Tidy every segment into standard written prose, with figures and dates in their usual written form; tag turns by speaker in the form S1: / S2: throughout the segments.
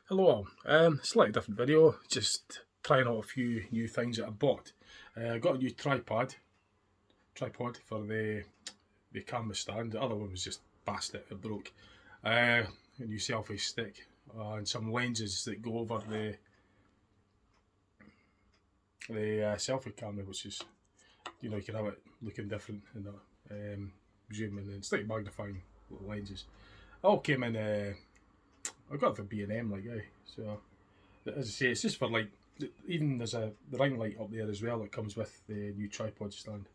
S1: Hello all. Slightly different video, just trying out a few new things that I bought. I got a new tripod for the camera stand. The other one was just busted, it broke. A new selfie stick and some lenses that go over the selfie camera, which is, you can have it looking different and zoom in, and it's like magnifying lenses. All came in. I got it for B&M, like, so as I say, it's just for like, even there's the ring light up there as well that comes with the new tripod stand.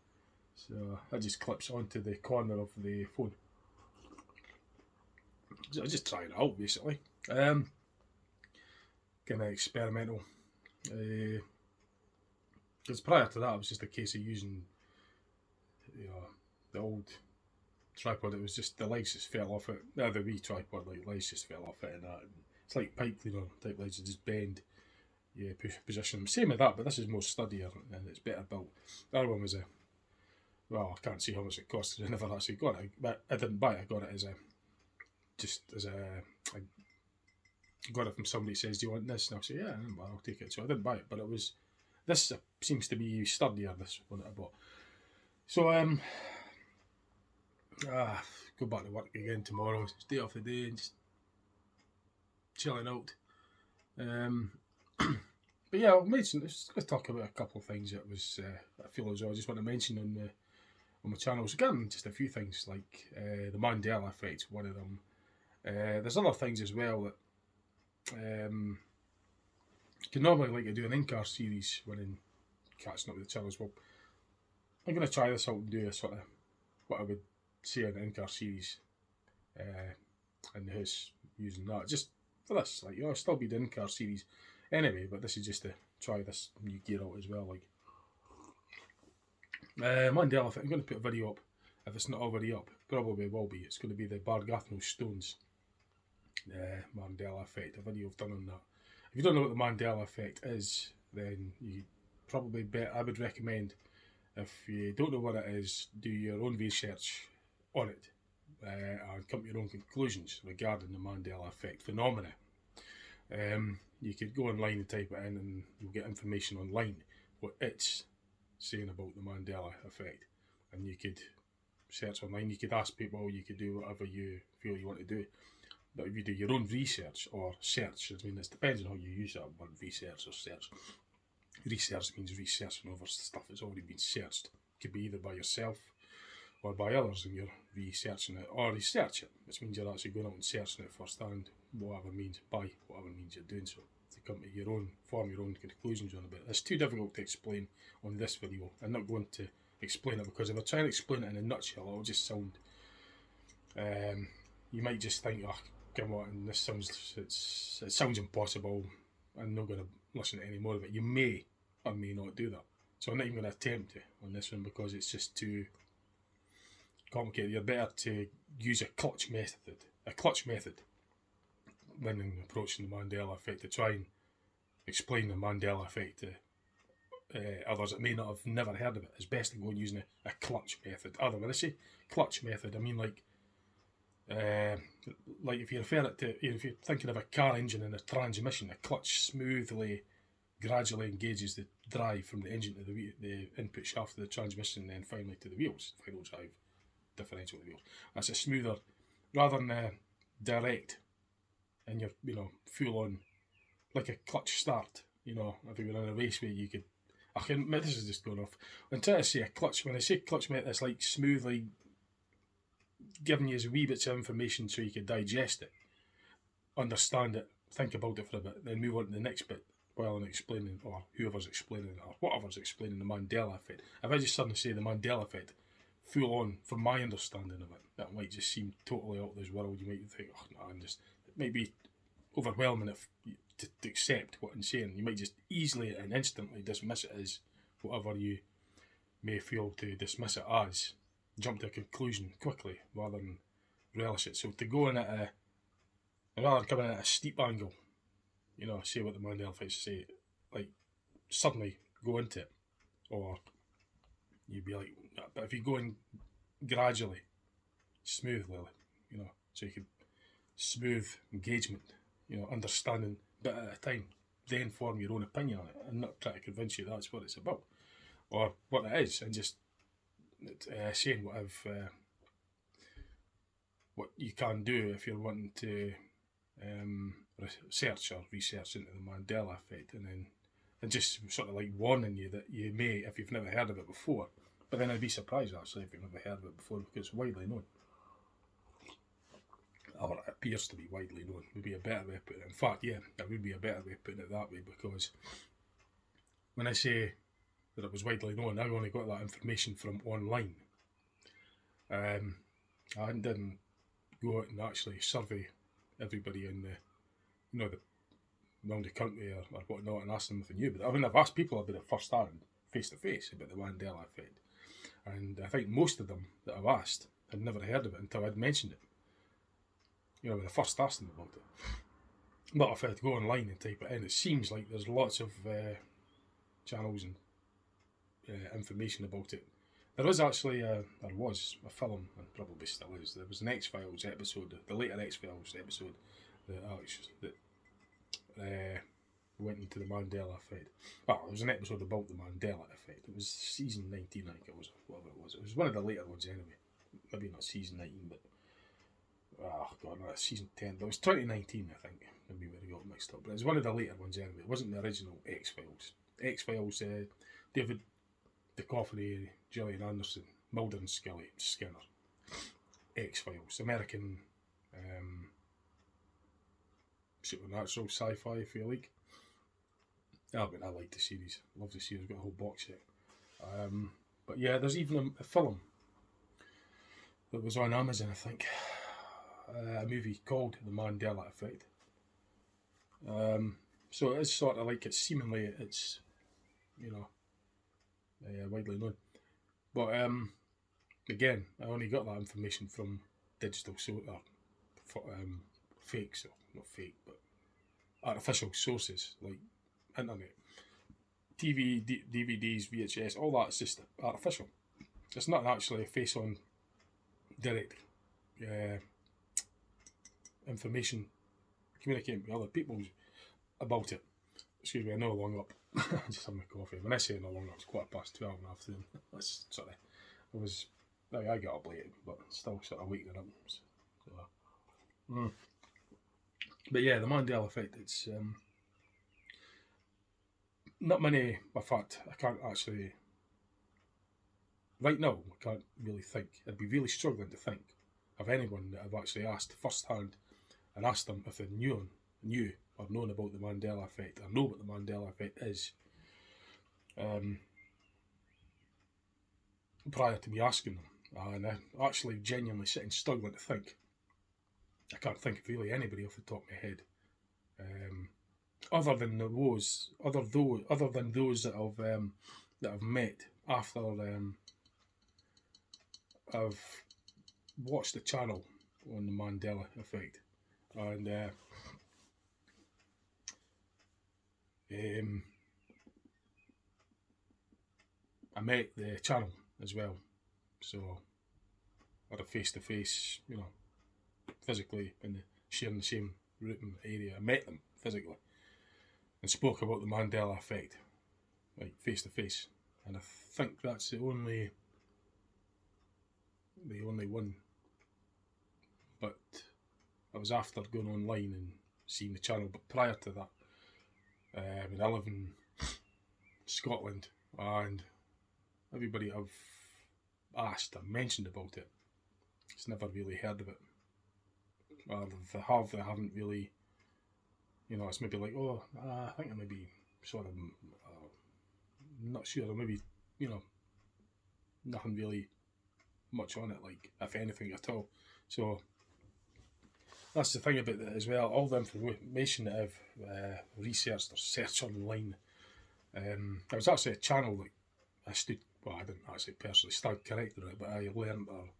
S1: So that just clips onto the corner of the phone. So I just trying it out basically. Kind of experimental. Because prior to that, it was just a case of using, the old tripod. It was just the legs just fell off it. The wee tripod like legs just fell off it, and that. It's like pipe cleaner type legs. That just bend. Yeah, position. Same with that, but this is more sturdier and it's better built. The other one was I can't see how much it cost. I never actually got it, but I didn't buy it. I got it I got it from somebody who says, "Do you want this?" And I'll say, "Yeah, I'll take it." So I didn't buy it, but this seems to be sturdier. This one that I bought. So go back to work again tomorrow. It's day off the day and just chilling out. But yeah, let's talk about a couple of things that was I feel as though I just want to mention on my channel. So again, just a few things like the Mandela effect, one of them. There's other things as well that can normally like to do an in-car series when in catching up with the channels. Well, I'm going to try this out and do a sort of what I would say an in-car series in the house using that. Just for this, like, I'll still be the in-car series anyway, but this is just to try this new gear out as well. Like, Mandela effect, I'm going to put a video up. If it's not already up, probably will be. It's going to be the Bargathno Stones Mandela effect, a video I've done on that. If you don't know what the Mandela effect is, then you probably I would recommend, if you don't know what it is, do your own research on it and come to your own conclusions regarding the Mandela effect phenomena. You could go online and type it in and you'll get information online what it's saying about the Mandela effect, and you could search online, you could ask people, you could do whatever you feel you want to do. But if you do your own research or search, I mean, it depends on how you use that word, research or search. Research means researching over stuff that's already been searched. It could be either by yourself or by others, and you're researching it, or research it, which means you're actually going out and searching it firsthand, whatever means you're doing so, to come to form your own conclusions on it. It's too difficult to explain on this video. I'm not going to explain it, because if I try and explain it in a nutshell, it'll just sound, you might just think, oh, come on, it sounds impossible, I'm not going to listen to any more of it. You may or may not do that. So I'm not even going to attempt to on this one, because it's just too complicated. You're better to use a clutch method when approaching the Mandela effect, to try and explain the Mandela effect to others that may not have never heard of it. It's best to go using a clutch method. When I say clutch method, I mean like if you refer it to, if you're thinking of a car engine and a transmission, a clutch smoothly, gradually engages the drive from the engine to the input shaft of the transmission, and then finally to the wheels, final drive, differential of the wheels. That's a smoother, rather than direct, and you're full on, like a clutch start. If you were in a raceway, you could. This is just going off. I'm trying to say a clutch. When I say clutch method, it's like smoothly giving you a wee bits of information so you can digest it, understand it, think about it for a bit, then move on to the next bit while I'm explaining, or whoever's explaining it, or whatever's explaining the Mandela effect. If I just suddenly say the Mandela effect, full on, from my understanding of it, that might just seem totally out of this world. You might think, oh no, it might be overwhelming to accept what I'm saying. You might just easily and instantly dismiss it as whatever you may feel to dismiss it as, jump to a conclusion quickly rather than relish it. So to go in rather than coming in at a steep angle, say what the Mandela effect say, like suddenly go into it, or you'd be like, but if you go in gradually, smoothly, so you can smooth engagement understanding bit at a time. Then form your own opinion on it, and not try to convince you that's what it's about or what it is, and just saying what you can do if you're wanting to research into the Mandela effect, and just sort of like warning you that you may, if you've never heard of it before, but then I'd be surprised actually if you've never heard of it before, because it's widely known. Or it appears to be widely known, would be a better way of putting it. In fact, yeah, that would be a better way of putting it that way, because when I say that it was widely known, I only got that information from online. I didn't go out and actually survey everybody in the around the country or whatnot and ask them if they knew. But I mean, I've asked people about it first hand, face to face, about the Mandela effect, and I think most of them that I've asked had never heard of it until I'd mentioned it. When I first asked them about it. But if I'd go online and type it in, it seems like there's lots of channels and information about it. There was a film, and probably still is. There was an X-Files episode, the later X-Files episode, that went into the Mandela effect. Well, it was an episode about the Mandela effect. It was season 19, I think it was, whatever it was. It was one of the later ones anyway. Maybe not season 19, but season 10. But it was 2019, I think. Maybe we got mixed up. But it was one of the later ones anyway. It wasn't the original X-Files. X-Files, David Duchovny, Gillian Anderson, Mulder and Scully, Skinner. X-Files, American supernatural sci-fi, if you like. I like the series. Love the series. Got a whole box set. But yeah, there's even a film that was on Amazon, I think. A movie called The Mandela Effect. So it is sort of like it's widely known. But again, I only got that information from digital fakes, or not fake, but artificial sources like internet, TV, DVDs, VHS, all that's just artificial. It's not actually a face-on direct information communicating with other people about it. Excuse me, I know long up. Just having my coffee. When I say no long up, it's 12:15 in the afternoon. That's sorry. I got up late, but still sort of waking up. But yeah, the Mandela effect, it's not many, in fact, I can't actually, right now, I can't really think. I'd be really struggling to think of anyone that I've actually asked firsthand and asked them if they knew or known about the Mandela effect, or know what the Mandela effect is, prior to me asking them. And I'm actually genuinely sitting struggling to think. I can't think of really anybody off the top of my head, other than those that I've met after I've watched the channel on the Mandela effect, and I met the channel as well, so I had a face-to-face, physically sharing the same room area. I met them physically and spoke about the Mandela effect, like face-to-face, and I think that's the only one. But I was after going online and seeing the channel, but prior to that, I live in Scotland, and everybody I've asked or mentioned about it has never really heard of it. Or if they have, they haven't really, it's maybe like, I think I maybe sort of, not sure, or maybe, nothing really much on it, like, if anything at all. So that's the thing about it as well. All the information that I've researched or searched online, there was actually a channel that I didn't actually personally stand corrected on it, but I learned, or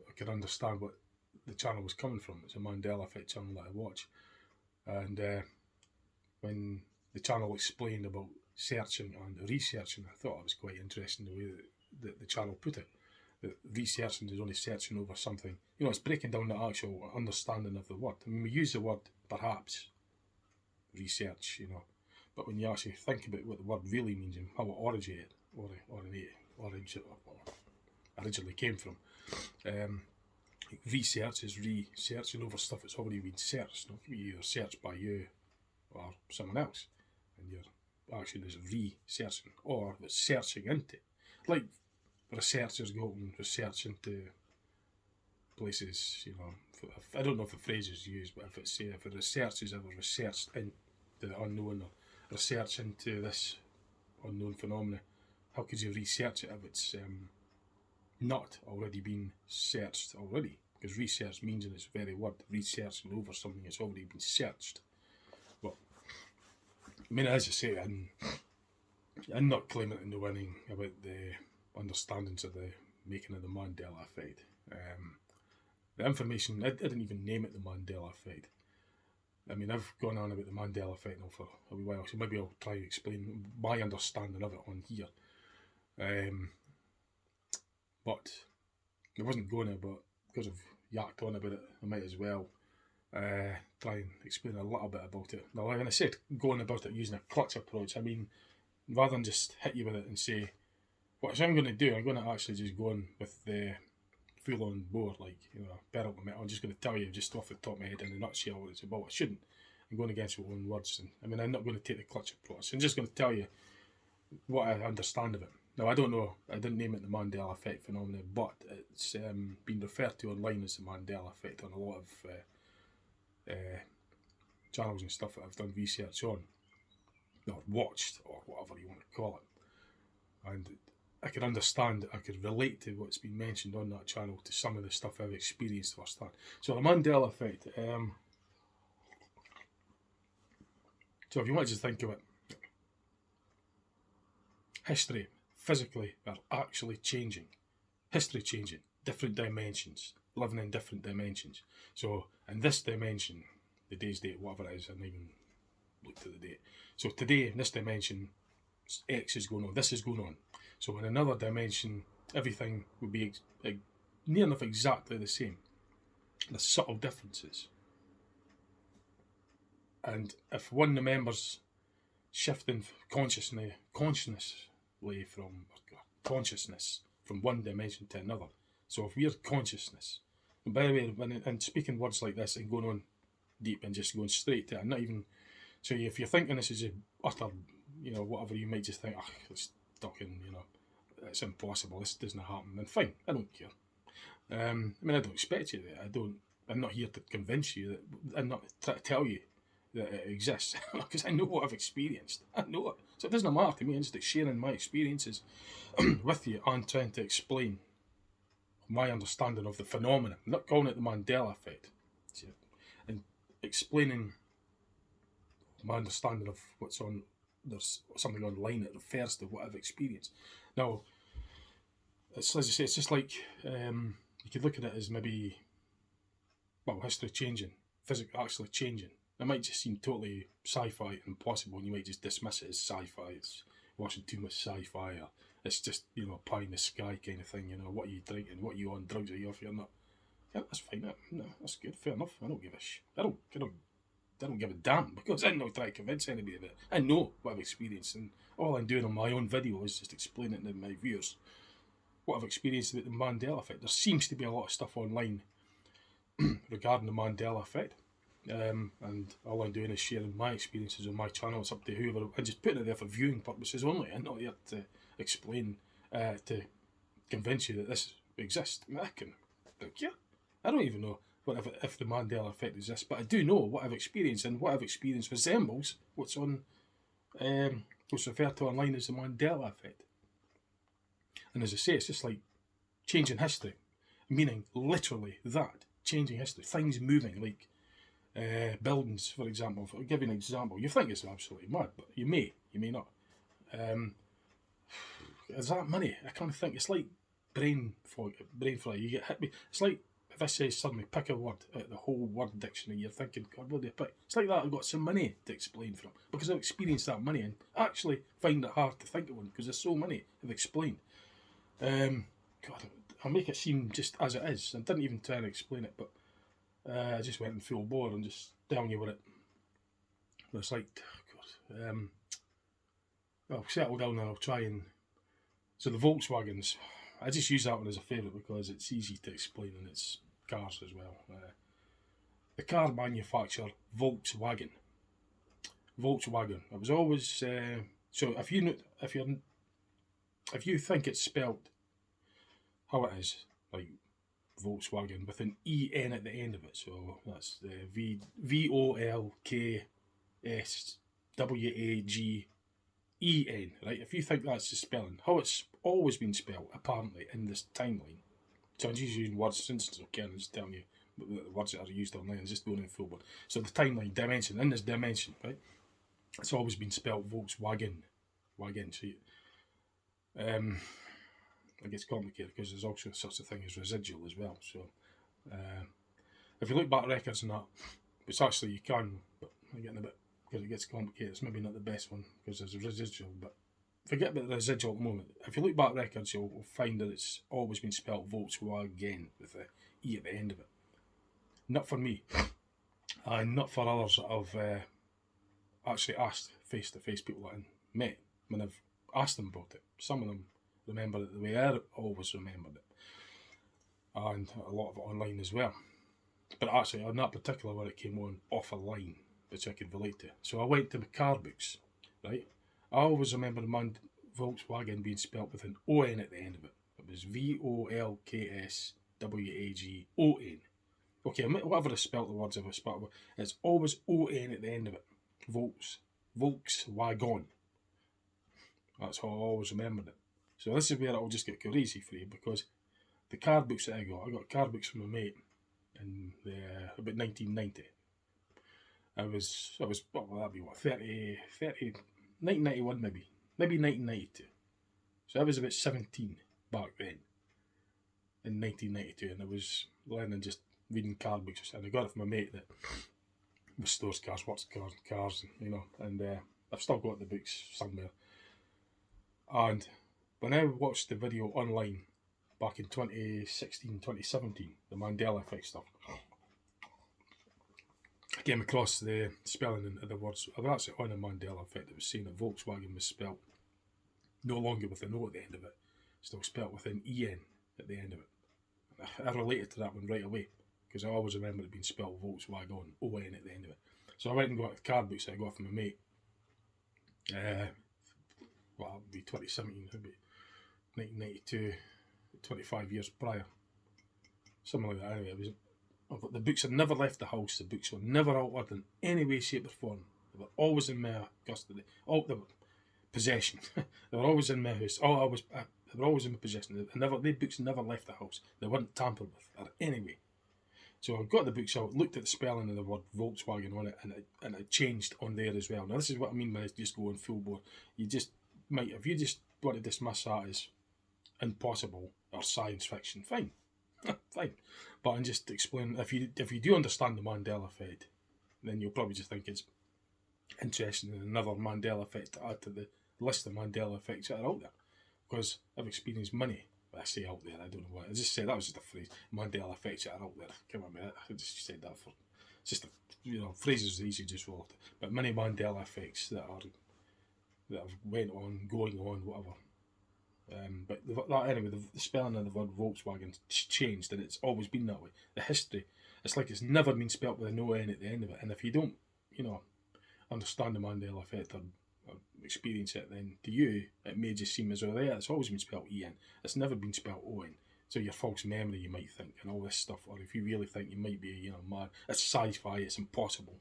S1: I could understand what the channel was coming from. It's a Mandela Effect channel that I watch, and when the channel explained about searching and researching, I thought it was quite interesting the way that the channel put it. That researching is only searching over something. It's breaking down the actual understanding of the word. I mean, we use the word perhaps research, you know. But when you actually think about what the word really means and how it originally came from, research is researching over stuff that's already been searched. It can be either searched by you or someone else, and your action is researching or it's searching into. Like researchers go and research into places, you know. I don't know if the phrase is used, but if a research is ever researched into the unknown or research into this unknown phenomenon, how could you research it if it's not already been searched already? Because research means in its very word, researching over something that's already been searched. Well, I mean, as I say, I'm not claiming to know anything about the understandings of the making of the Mandela effect. The information, I didn't even name it the Mandela effect. I mean, I've gone on about the Mandela effect now for a wee while, so maybe I'll try to explain my understanding of it on here. But I wasn't going to, but because I've yacked on about it, I might as well try and explain a little bit about it. Now, when I said going about it using a clutch approach, I mean, rather than just hit you with it and say, what I'm going to do, I'm going to actually just go on with the full on board, like, you know, pedal to metal. I'm just going to tell you just off the top of my head in a nutshell what it's about. I shouldn't. I'm going against my own words. And I mean, I'm not going to take the clutch approach. I'm just going to tell you what I understand of it. Now, I don't know, I didn't name it the Mandela effect phenomenon, but it's been referred to online as the Mandela effect on a lot of channels and stuff that I've done research on, or watched, or whatever you want to call it. And I could understand, I could relate to what's been mentioned on that channel to some of the stuff I've experienced firsthand. So the Mandela effect, so if you want to just think of it, history, physically, are actually changing. History changing, different dimensions, living in different dimensions. So in this dimension, the day's date, whatever it is, I haven't even looked at the date. So today, in this dimension, X is going on, this is going on. So in another dimension, everything would be near enough exactly the same. There's subtle differences. And if one remembers shifting consciousness from one dimension to another. So if we're consciousness, and by the way, when speaking words like this and going on deep and just going straight to it, not even, so if you're thinking this is a utter, you know, whatever, you might just think, it's talking, you know, it's impossible, this doesn't happen, then fine, I don't care. I mean, I don't expect you that, I'm not here to convince you that, I'm not trying to tell you that it exists, because I know what I've experienced, I know it, so it doesn't matter to me. I'm just sharing my experiences with you and trying to explain my understanding of the phenomenon. I'm not calling it the Mandela effect, and explaining my understanding of what's on, there's something online that refers to what I've experienced. Now, it's, as I say, it's just like, you could look at it as maybe, well, history changing, physics actually changing. It might just seem totally sci-fi and impossible, and you might just dismiss it as sci-fi. It's watching too much sci-fi, or it's just, you know, pie in the sky kind of thing. You know, what are you drinking? What are you on? Drugs? Are you off? You're not. Yeah, that's fine. No, that's good. Fair enough. I don't give a I don't give a damn, because I'm not trying to convince anybody of it. I know what I've experienced, and all I'm doing on my own video is just explaining to my viewers what I've experienced about the Mandela effect. There seems to be a lot of stuff online regarding the Mandela effect. And all I'm doing is sharing my experiences on my channel. It's up to whoever, I'm just putting it there for viewing purposes only. I'm not here to explain, to convince you that this exists. I don't care. I don't even know if the Mandela effect exists, but I do know what I've experienced, and what I've experienced resembles what's referred to online as the Mandela effect. And as I say, it's just like changing history, meaning literally that, changing history, things moving, like buildings, for example. I'll give you an example. You think it's absolutely mad, but you may not. Is that money? I kind of think it's like brain fog. You get hit. It's like if I say suddenly pick a word out of the whole word dictionary, you're thinking, God, what do you pick? It's like that. I've got some money to explain from, because I've experienced that money and actually find it hard to think of one because there's so many I've explained. God, I'll make it seem just as it is. I didn't even try and explain it, but I just went in full bore and just telling you what it's like. I'll settle down and I'll try and. So the Volkswagens, I just use that one as a favourite because it's easy to explain and it's cars as well. The car manufacturer Volkswagen. Volkswagen. It was always so if you think it's spelled how it is, like Volkswagen with an en at the end of it, so that's the Volkswagen, right? If you think that's the spelling, how it's always been spelled, apparently in this timeline. So I'm just using words since it's okay, I'm just telling you the words that are used online. I'm just going in full board. So the timeline dimension in this dimension, right? It's always been spelled Volkswagen, wagon. So it gets complicated because there's also such a thing as residual as well. So if you look back at records and that, which actually you can, but I'm getting a bit because it gets complicated. It's maybe not the best one because there's a residual, but forget about the residual at the moment. If you look back at records, you'll find that it's always been spelled Volkswagen with the E at the end of it. Not for me, and not for others that I've actually asked face-to-face people that I met when I've asked them about it. Some of them remember it the way I always remembered it, and a lot of it online as well. But actually, on that particular one, it came on off a line, which I could relate to. So I went to my car books, right? I always remember the Volkswagen being spelt with an O-N at the end of it. It was Volkswagen. Okay, whatever I spelt the words of it, it's always O-N at the end of it. Volkswagen. That's how I always remembered it. So this is where it'll just get crazy for you because the car books that I got car books from my mate in about 1990. I was what will that be, 1991 maybe 1992. So I was about 17 back then in 1992, and I was learning just reading car books, and I got it from my mate that restores cars, works cars, and I've still got the books somewhere. And when I watched the video online back in 2016, 2017, the Mandela effect stuff, I came across the spelling of the words. I was actually on a Mandela effect. It was saying that Volkswagen was spelt no longer with an O at the end of it, still spelt with an EN at the end of it. I related to that one right away because I always remember it being spelled Volkswagen, O-N at the end of it. So I went and got the card books that I got from my mate. It would be 2017, it would be 1992, 25 years prior. Something like that. Anyway, the books had never left the house. The books were never altered in any way, shape, or form. They were always in my custody. They were possession. They were always in my house. They were always in my possession. The books never left the house. They weren't tampered with or anyway. So I got the books out, looked at the spelling of the word Volkswagen on it, and it changed on there as well. Now this is what I mean by just going full bore. If you just want to dismiss that as impossible or science fiction, fine. Fine. But I'm just explaining, if you do understand the Mandela effect, then you'll probably just think it's interesting and another Mandela effect to add to the list of Mandela effects that are out there. Because I've experienced many. I say out there, I don't know what. I just said that was just a phrase. Mandela effects that are out there. Come on, man. I just said that for just phrases are easy just roll. But many Mandela effects that have went on, going on, whatever. But anyway, the spelling of the word Volkswagen changed, and it's always been that way. The history, it's like it's never been spelt with a no N at the end of it. And if you don't, understand the Mandela effect or experience it, then to you it may just seem as though it's always been spelt EN. It's never been spelt ON. So your false memory, you might think, and all this stuff, or if you really think you might be, mad, it's sci-fi, it's impossible.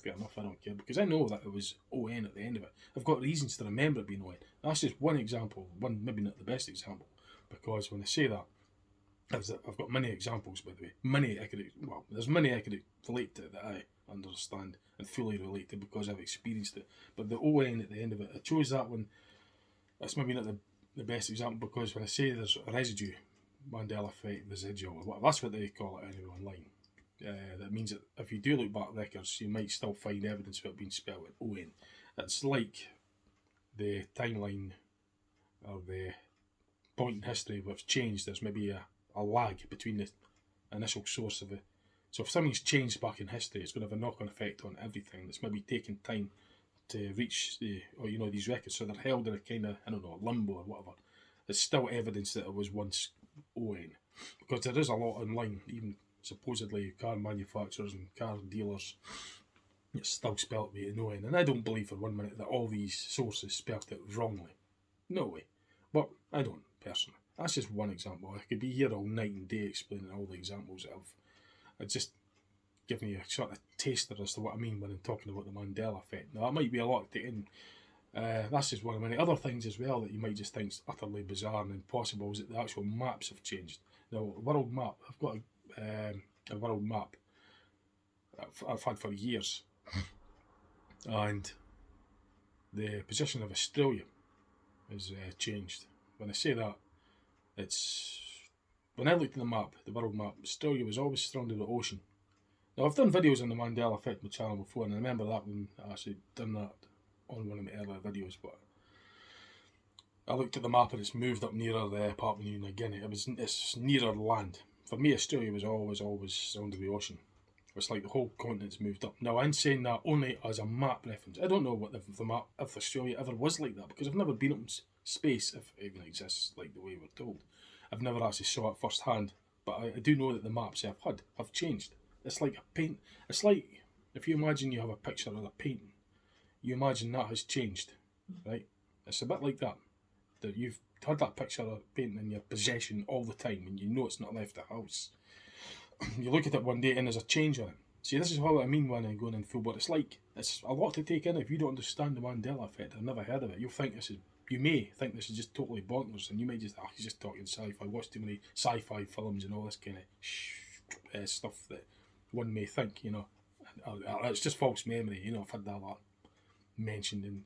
S1: Fair enough, I don't care, because I know that it was ON at the end of it. I've got reasons to remember it being ON. That's just one example, one maybe not the best example, because when I say that, I've got many examples, by the way. There's many I could relate to that I understand and fully relate to because I've experienced it. But the ON at the end of it, I chose that one. That's maybe not the best example because when I say there's a residue, Mandela effect, residual, that's what they call it anyway online. That means that if you do look back at records, you might still find evidence of it being spelled with ON. It's like the timeline or the point in history which changed. There's maybe a lag between the initial source of it. So if something's changed back in history, it's going to have a knock-on effect on everything. That's maybe taking time to reach these records. So they're held in a kind of, I don't know, limbo or whatever. It's still evidence that it was once Owen, because there is a lot online, even supposedly car manufacturers and car dealers. It's still spelt with Owen, and I don't believe for 1 minute that all these sources spelt it wrongly. No way. But I don't, personally. That's just one example. I could be here all night and day explaining all the examples that I've just given you a sort of taster as to what I mean when I'm talking about the Mandela effect. Now, that might be a lot to take in. That's just one of many other things as well that you might just think is utterly bizarre and impossible, is that the actual maps have changed. Now, world map, I've got a world map I've had for years, and the position of Australia has changed. When I say that, it's when I looked at the map, the world map, Australia was always surrounded with ocean. Now, I've done videos on the Mandela effect on my channel before, and I remember that when I actually done that on one of my earlier videos, but I looked at the map and it's moved up nearer the Papua New Guinea. It's nearer land. For me, Australia was always surrounded by ocean. It's like the whole continent's moved up. Now, I'm saying that only as a map reference. I don't know what the map of Australia ever was like that, because I've never been up in space, if it even exists like the way we're told. I've never actually saw it firsthand, but I do know that the maps I've had have changed. It's like a paint. It's like if you imagine you have a picture of a painting, you imagine that has changed, right? It's a bit like that. That you've had that picture of a painting in your possession all the time, and you know it's not left the house. You look at it one day and there's a change on it. See, this is what I mean when I'm going in full, but it's a lot to take in if you don't understand the Mandela effect. I've never heard of it. You may think this is just totally bonkers, and you may just, he's just talking sci-fi, watch too many sci-fi films and all this kind of stuff that one may think, it's just false memory, I've had that lot mentioned, and,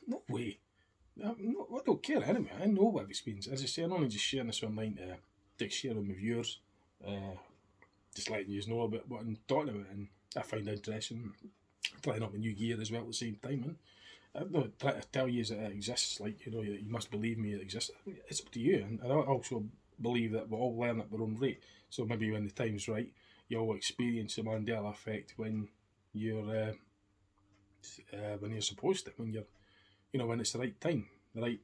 S1: no way. I don't care anyway, I know what I've experienced. As I say, I'm only just sharing this online to share with my viewers, just letting you know about what I'm talking about, and I find it interesting, trying up my new gear as well at the same time, and I'm not trying to tell you that it exists, you must believe me it exists. It's up to you, and I also believe that we'll all learn at our own rate, so maybe when the time's right, you'll experience the Mandela effect when you're supposed to, when it's the right time, the right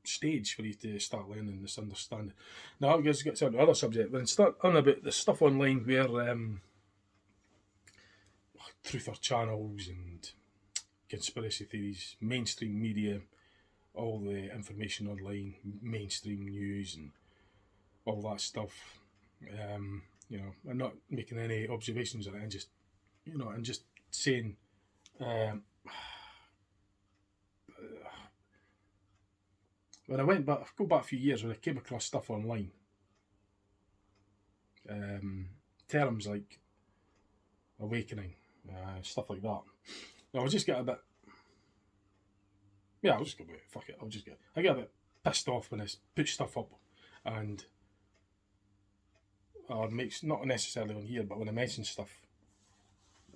S1: stage for you to start learning this understanding. Now, I guess get to another subject. When I start on about the stuff online where truther channels and conspiracy theories, mainstream media, all the information online, mainstream news and all that stuff. I'm not making any observations on it. I'm just saying. When I went back, go back a few years when I came across stuff online, terms like awakening, stuff like that. Now I just get a bit, I'll just go, fuck it, I get a bit pissed off when I put stuff up, and or makes, not necessarily on here, but when I mention stuff,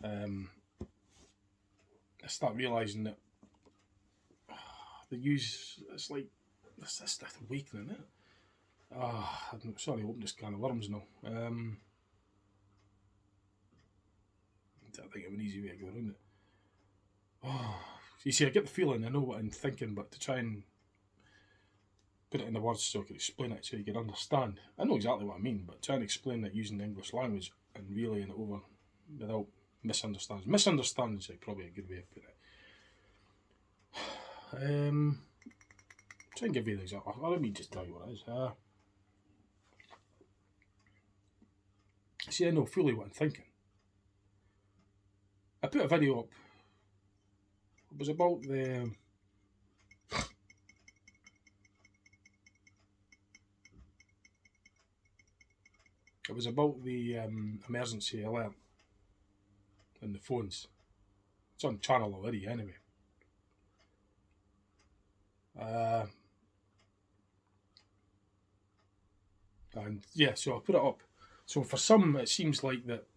S1: I start realising that the use, it's like, that's that awakening, isn't it? I'm sorry, I opened this can of worms now. I don't think of an easy way to go around it. You see, I get the feeling, I know what I'm thinking, but to try and put it into words so I can explain it so you can understand. I know exactly what I mean, but try and explain it using the English language and relaying it over without misunderstandings. Misunderstandings is probably a good way of putting it. Try and give you the example. Let me just tell you what it is. See, I know fully what I'm thinking. I put a video up. It was about the... It was about the emergency alert on the phones. It's on channel already, anyway. And yeah, so I put it up. So for some, it seems like that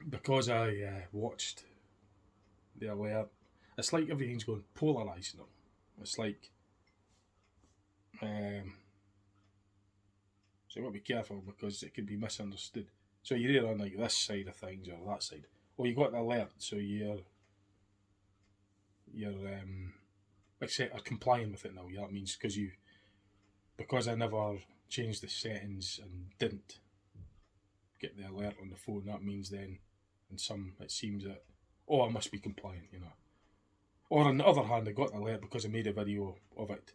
S1: because I watched the alert, it's like everything's going polarised now. It's like, so you've got to be careful because it could be misunderstood. So you're either on like this side of things or that side. Or you got the alert, so you're are complying with it now. Yeah, that means because I never changed the settings and didn't get the alert on the phone. That means then, in some, it seems that I must be compliant. Or on the other hand, I got the alert because I made a video of it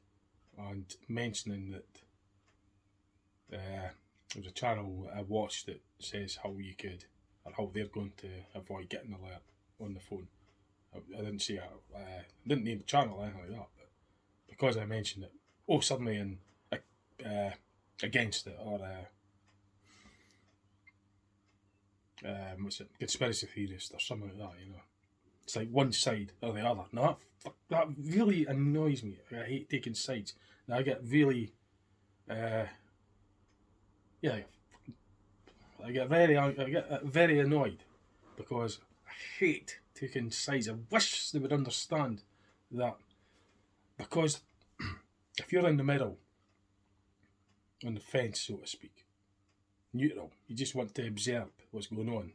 S1: and mentioning that there was a channel I watched that says how you could, or how they're going to avoid getting an alert on the phone. I didn't say I didn't name the channel or anything like that, but because I mentioned it, suddenly in against it, or what's it, conspiracy theorist or something like that. It's like one side or the other. No, that really annoys me. I hate taking sides. Now I get really, I get very annoyed because I hate taking sides. I wish they would understand that, because if you're in the middle, on the fence, so to speak, neutral, you just want to observe what's going on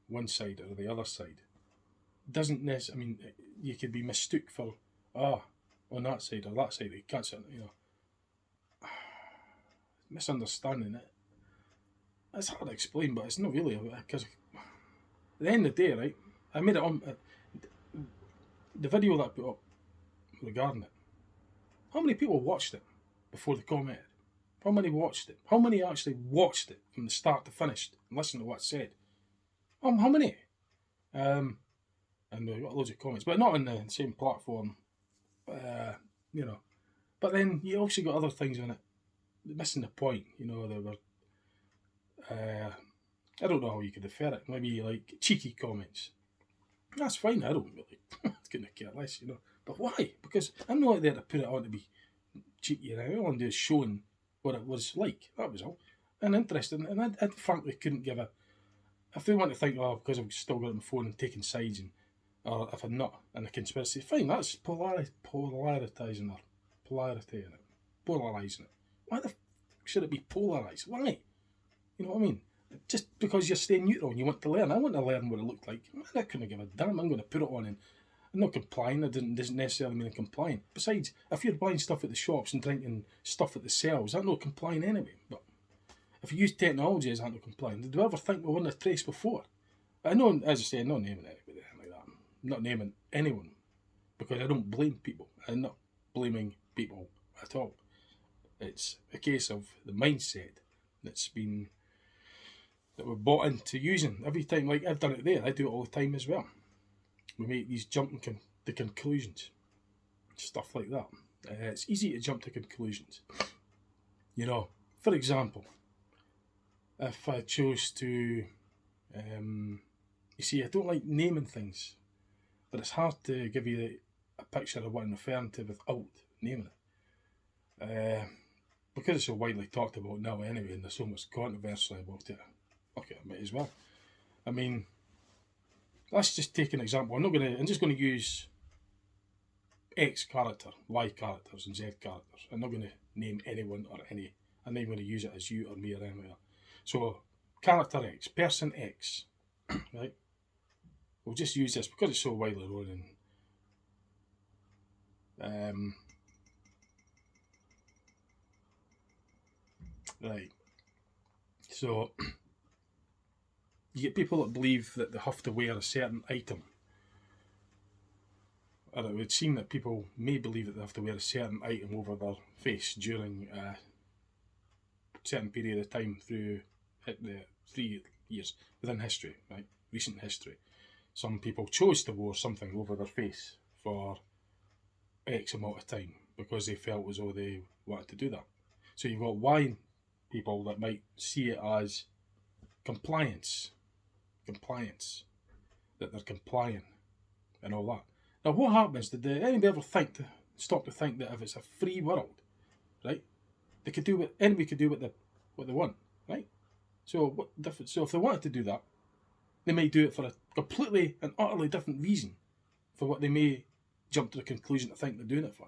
S1: one side or the other side. Doesn't necessarily, I mean, you could be mistook for, on that side or that side, you can't say, misunderstanding it. It's hard to explain, but it's not really, because at the end of the day, right, I made it on, the video that I put up regarding it, how many people watched it before they commented? How many watched it? How many actually watched it from the start to finish and listened to what I said? How many? And we got loads of comments, but not on the same platform, But then you also got other things on it missing the point. There were, I don't know how you could refer it. Maybe like cheeky comments. That's fine. I don't really couldn't care less, But why? Because I'm not there to put it on to be cheeky. All I want to do is showing what it was like. That was all. And interesting. And I frankly couldn't give a. If they want to think, because I've still got my phone and taking sides, or if I'm not in a conspiracy, fine, that's polarising or polarity in it. Polarising it. Why the should it be polarised? Why? You know what I mean? Just because you're staying neutral and you want to learn. I want to learn what it looked like. I couldn't give a damn. I'm going to put it on and I'm not complying. It doesn't necessarily mean I'm complying. Besides, if you're buying stuff at the shops and drinking stuff at the cells, that's not complying anyway. But if you use technology as not complying, did you ever think we weren't a trace before? I know, as I say, I'm not naming anybody like that. I'm not naming anyone because I don't blame people. I'm not blaming people at all. It's a case of the mindset that we're bought into using every time. Like I've done it there, I do it all the time as well. We make these jumping to conclusions, stuff like that. It's easy to jump to conclusions. For example, if I chose to, you see, I don't like naming things, but it's hard to give you a picture of what I'm referring to without naming it. Because it's so widely talked about now anyway, and there's so much controversy about it, okay, I might as well. I mean, let's just take an example. I'm just going to use X character, Y characters, and Z characters. I'm not going to name anyone or any. I'm not even going to use it as you or me or anything like that. So, character X, person X, right? We'll just use this because it's so widely known. Right. So, you get people that believe that they have to wear a certain item. Or it would seem that people may believe that they have to wear a certain item over their face during a certain period of time through the 3 years within history, right? Recent history. Some people chose to wear something over their face for X amount of time because they felt as though they wanted to do that. So you've got Y people that might see it as compliance, that they're complying and all that. Now, what happens? Did anybody ever stop to think that if it's a free world, right? They could do anybody could do what they want, right? So So if they wanted to do that, they may do it for a completely and utterly different reason for what they may jump to the conclusion to think they're doing it for.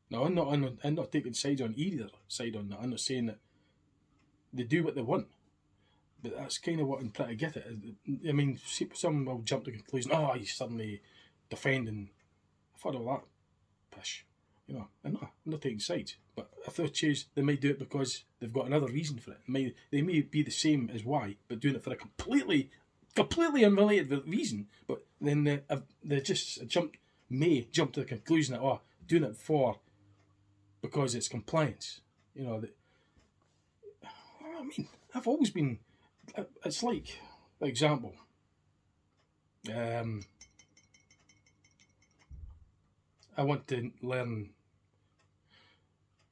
S1: Now, I'm not taking sides on either side on that. I'm not saying that they do what they want. But that's kind of what I'm trying to get at. I mean, some will jump to the conclusion, oh, he's suddenly defending. I thought of that pish. You know, I'm not taking sides. But if they choose, they may do it because they've got another reason for it. They may be the same as why, but doing it for a completely unrelated reason. But then they just may jump to the conclusion that, oh, doing it because it's compliance. You know, I mean, I've always been. It's like, for example, I want to learn,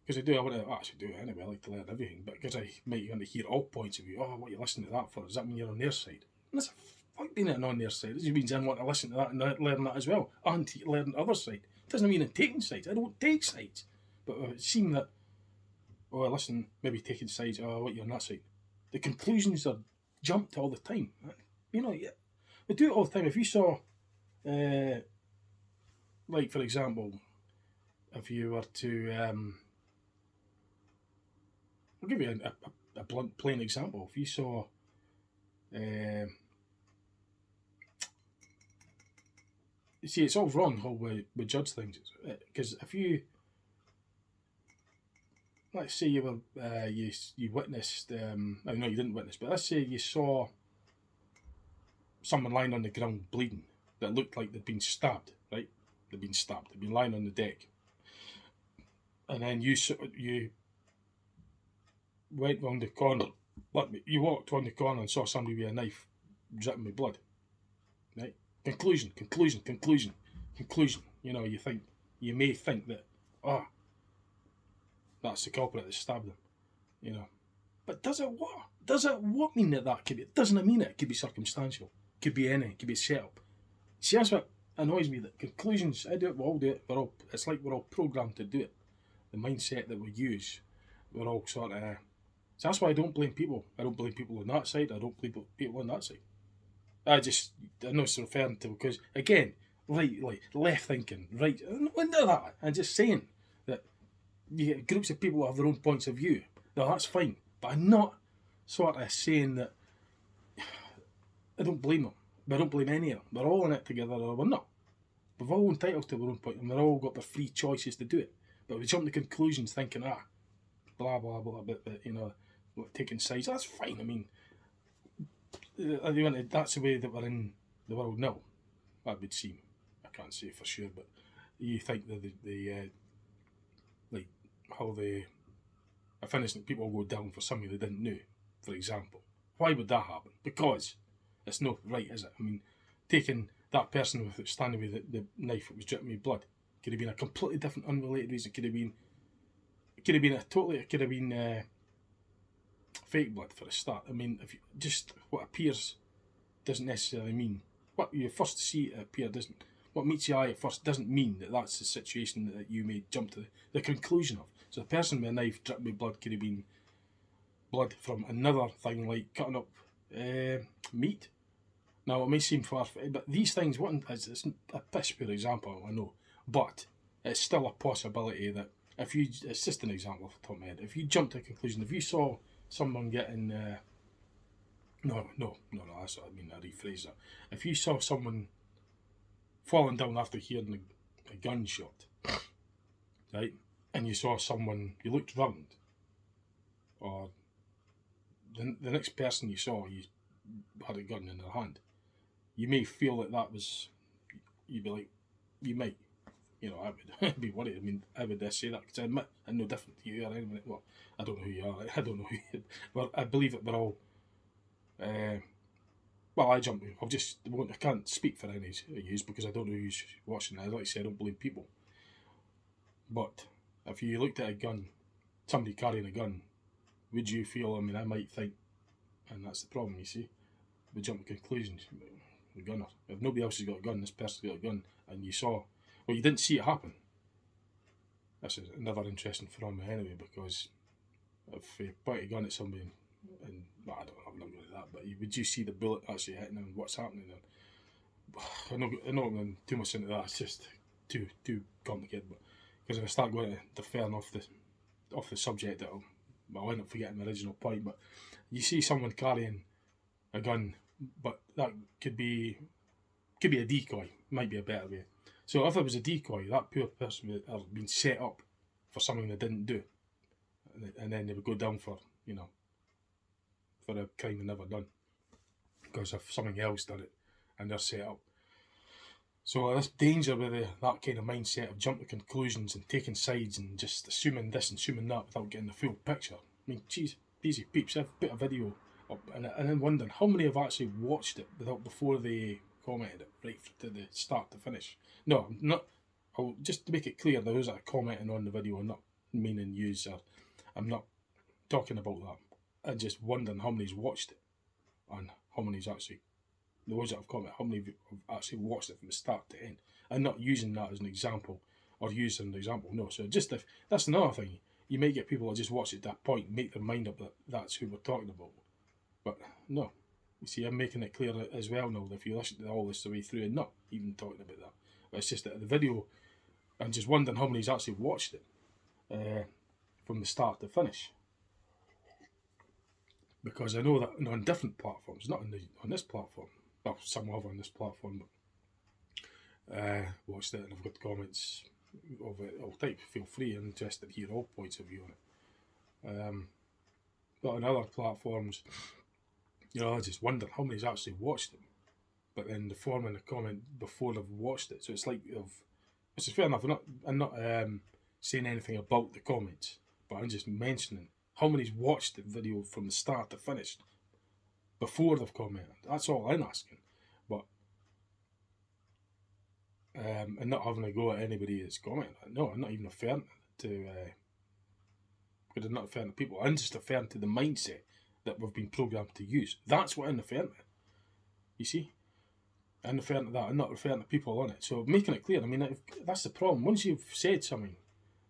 S1: because I want to actually do it anyway. I like to learn everything, but because I might want to hear all points of view. Oh, what are you listening to that for? Does that mean you're on their side? And that's fuck being on their side. It just means I want to listen to that and learn that as well, and learn the other side. It doesn't mean I'm taking sides. I don't take sides, but it seems that, oh, listen, maybe taking sides. Oh, what, you're on that side. The conclusions are jumped all the time. You know, yeah, they do it all the time. If you saw, like for example, if you were to, I'll give you a blunt, plain example. If you saw, you see, it's all wrong how we judge things. Because if you, let's say you were, you witnessed, no, you didn't witness, but let's say you saw someone lying on the ground bleeding that looked like they'd been stabbed, right? They'd been lying on the deck. And then you went round the corner, you walked round the corner and saw somebody with a knife dripping with blood, right? Conclusion. You know, you may think that, oh, that's the culprit that stabbed them, you know. But does it what? Does it what mean that could be? It doesn't mean it could be circumstantial. It could be anything. It could be set up. See, that's what annoys me. That conclusions, I do it. We all do it. It's like we're all programmed to do it. The mindset that we use, we're all sort of. So that's why I don't blame people. I don't blame people on that side. I don't blame people on that side. I know it's referring to, because again, right, like left thinking, right, into that. I'm just saying that you get groups of people that have their own points of view. No, that's fine. But I'm not sort of saying that I don't blame them. But I don't blame any of them. We're all in it together, or we're not. We're all entitled to our own point, and we've all got the free choices to do it. But we jump to conclusions thinking, blah, blah, blah, but you know, taking sides. That's fine. I mean, that's the way that we're in the world now. That would seem. I can't say for sure, but you think that the like how if innocent people go down for something they didn't know, for example. Why would that happen? Because it's not right, is it? I mean, taking that person standing with the knife that was dripping with blood could have been a completely different, unrelated reason. It could have been fake blood for a start. I mean, if you, just what appears doesn't necessarily mean what you first see it appear doesn't. What meets your eye at first doesn't mean that that's the situation that you may jump to the conclusion of. So the person with a knife dripping with blood could have been blood from another thing, like cutting up meat. Now it may seem far-fetched, but these things, it's a piss poor example, I know, but it's still a possibility that it's just an example off the top of my head. If you jump to a conclusion, if you saw someone getting, that's what I mean, I rephrase that. If you saw someone falling down after hearing a gunshot, right, and you saw someone, you looked round, or the next person you saw, you had a gun in their hand, you may feel that was, you'd be like, you might, you know, I would be worried. I mean, I would say that because I admit I'm no different to you or anyone. Well, I don't know who you are. I don't know who you are. Well, I believe that we're all. Well, I jump. I can't speak for any of you because I don't know who's watching. I like to say I don't believe people. But if you looked at a gun, somebody carrying a gun, would you feel? I mean, I might think, and that's the problem. You see, we jump to conclusions. The gunner. If nobody else has got a gun, this person's got a gun, and you saw. Well, you didn't see it happen. That's another interesting phenomenon anyway, because if you point a gun at somebody, and well, I'm not really that, but would you see the bullet actually hitting and what's happening? And I know I'm going too much into that. It's just too complicated. But because if I start going to deferring off the subject, I'll end up forgetting the original point. But you see someone carrying a gun, but that could be a decoy. Might be a better way. So if it was a decoy, that poor person would have been set up for something they didn't do, and then they would go down for for a crime they never done because of something else done it, and they're set up. So this danger with that kind of mindset of jumping to conclusions and taking sides and just assuming this and assuming that without getting the full picture. I mean, geez, easy peeps. I've put a video up and then wondering how many have actually watched it before they commented it right to the start to finish. No, I'm not. Just to make it clear, those that are commenting on the video are not meaning use. I'm not talking about that. I'm just wondering how many's watched it and how many's actually. Those that have commented, how many have actually watched it from the start to end, and not using that as an example or use an example. No, so just if that's another thing, you may get people that just watch it at that point, make their mind up that that's who we're talking about. But no, you see, I'm making it clear as well now. If you listen to all this the way through and not even talking about that, but it's just that the video, I'm just wondering how many's actually watched it from the start to finish. Because I know that on different platforms, not on this platform. Well, some have on this platform, but watched it and I've got comments of it all type. Feel free, I'm interested to hear all points of view on it. But on other platforms, I just wonder how many's actually watched them. But then the form in the comment before they've watched it, so it's like which is fair enough. I'm not saying anything about the comments, but I'm just mentioning how many's watched the video from the start to finish before they've commented. That's all I'm asking. But and not having a go at anybody that's commented. No, I'm not even referring to because I'm not referring to people. I'm just referring to the mindset that we've been programmed to use. That's what I'm referring to. You see? I'm referring to that. I'm not referring to people on it. So making it clear, I mean, that's the problem. Once you've said something,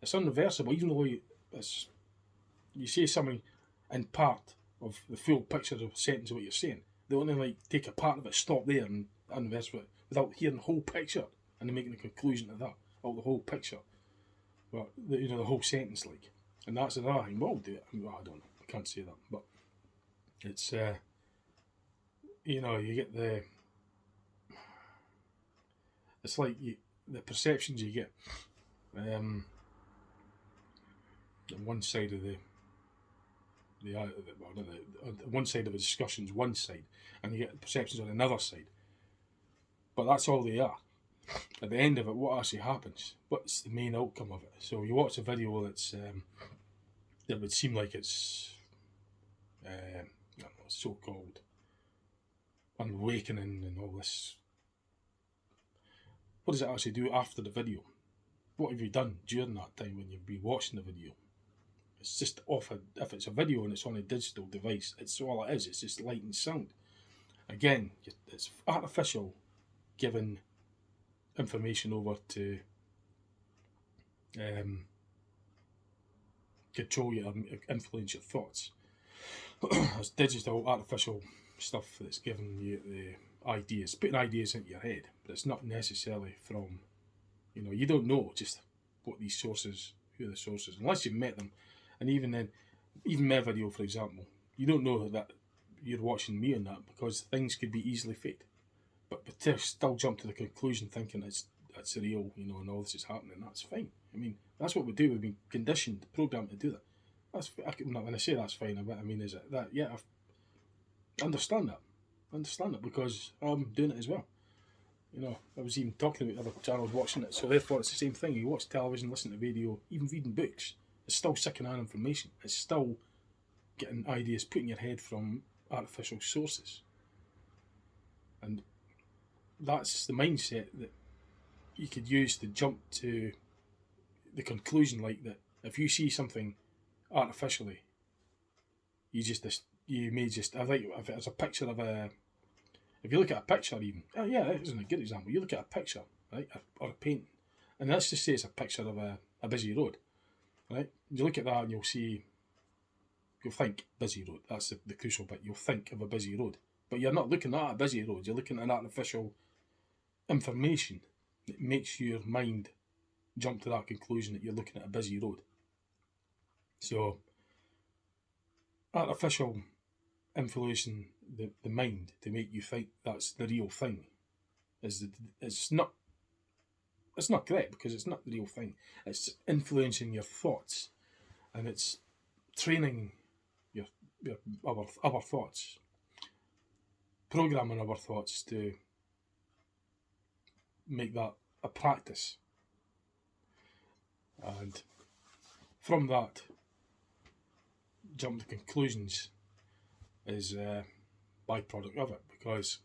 S1: it's unreversible. Even though you say something in part of the full picture of the sentence of what you're saying, they only take a part of it, stop there, and unreverse it without hearing the whole picture and then making a conclusion to that, out the whole picture. Well, the whole sentence, and that's another thing. We'll do it. Well, I don't know. I can't say that, but it's you get the. It's like the perceptions you get. On one side of one side of the discussion's one side, and you get perceptions on another side. But that's all they are. At the end of it, what actually happens? What's the main outcome of it? So you watch a video that's that would seem like it's so-called awakening and all this. What does it actually do after the video? What have you done during that time when you've been watching the video? It's just if it's a video and it's on a digital device, it's all it is. It's just light and sound. Again, it's artificial giving information over to control you, influence your thoughts. It's digital, artificial stuff that's giving you the ideas, putting ideas into your head, but it's not necessarily from, you don't know just what these sources, who are the sources, unless you've met them. And even then, even my video, for example, you don't know that you're watching me on that because things could be easily faked. But to still jump to the conclusion thinking it's real, and all this is happening, that's fine. I mean, that's what we do. We've been conditioned, programmed to do that. When I say that's fine, I mean, is it that? Yeah, I understand that. I understand it because I'm doing it as well. I was even talking about other channels watching it, so therefore it's the same thing. You watch television, listen to radio, even reading books. It's still second-hand information. It's still getting ideas put in your head from artificial sources. And that's the mindset that you could use to jump to the conclusion like that. If you see something artificially, you may just, I think if it's a picture of if you look at a picture even, that isn't a good example. You look at a picture, right, or a painting, and let's just say it's a picture of a busy road. Right, you look at that and you'll think busy road. That's the crucial bit. You'll think of a busy road, but you're not looking at a busy road. You're looking at an artificial information that makes your mind jump to that conclusion that you're looking at a busy road. So, artificial influencing the mind to make you think that's the real thing. It's not correct, because it's not the real thing. It's influencing your thoughts, and it's training your our thoughts, programming our thoughts to make that a practice. And from that, jump to conclusions is a byproduct of it, because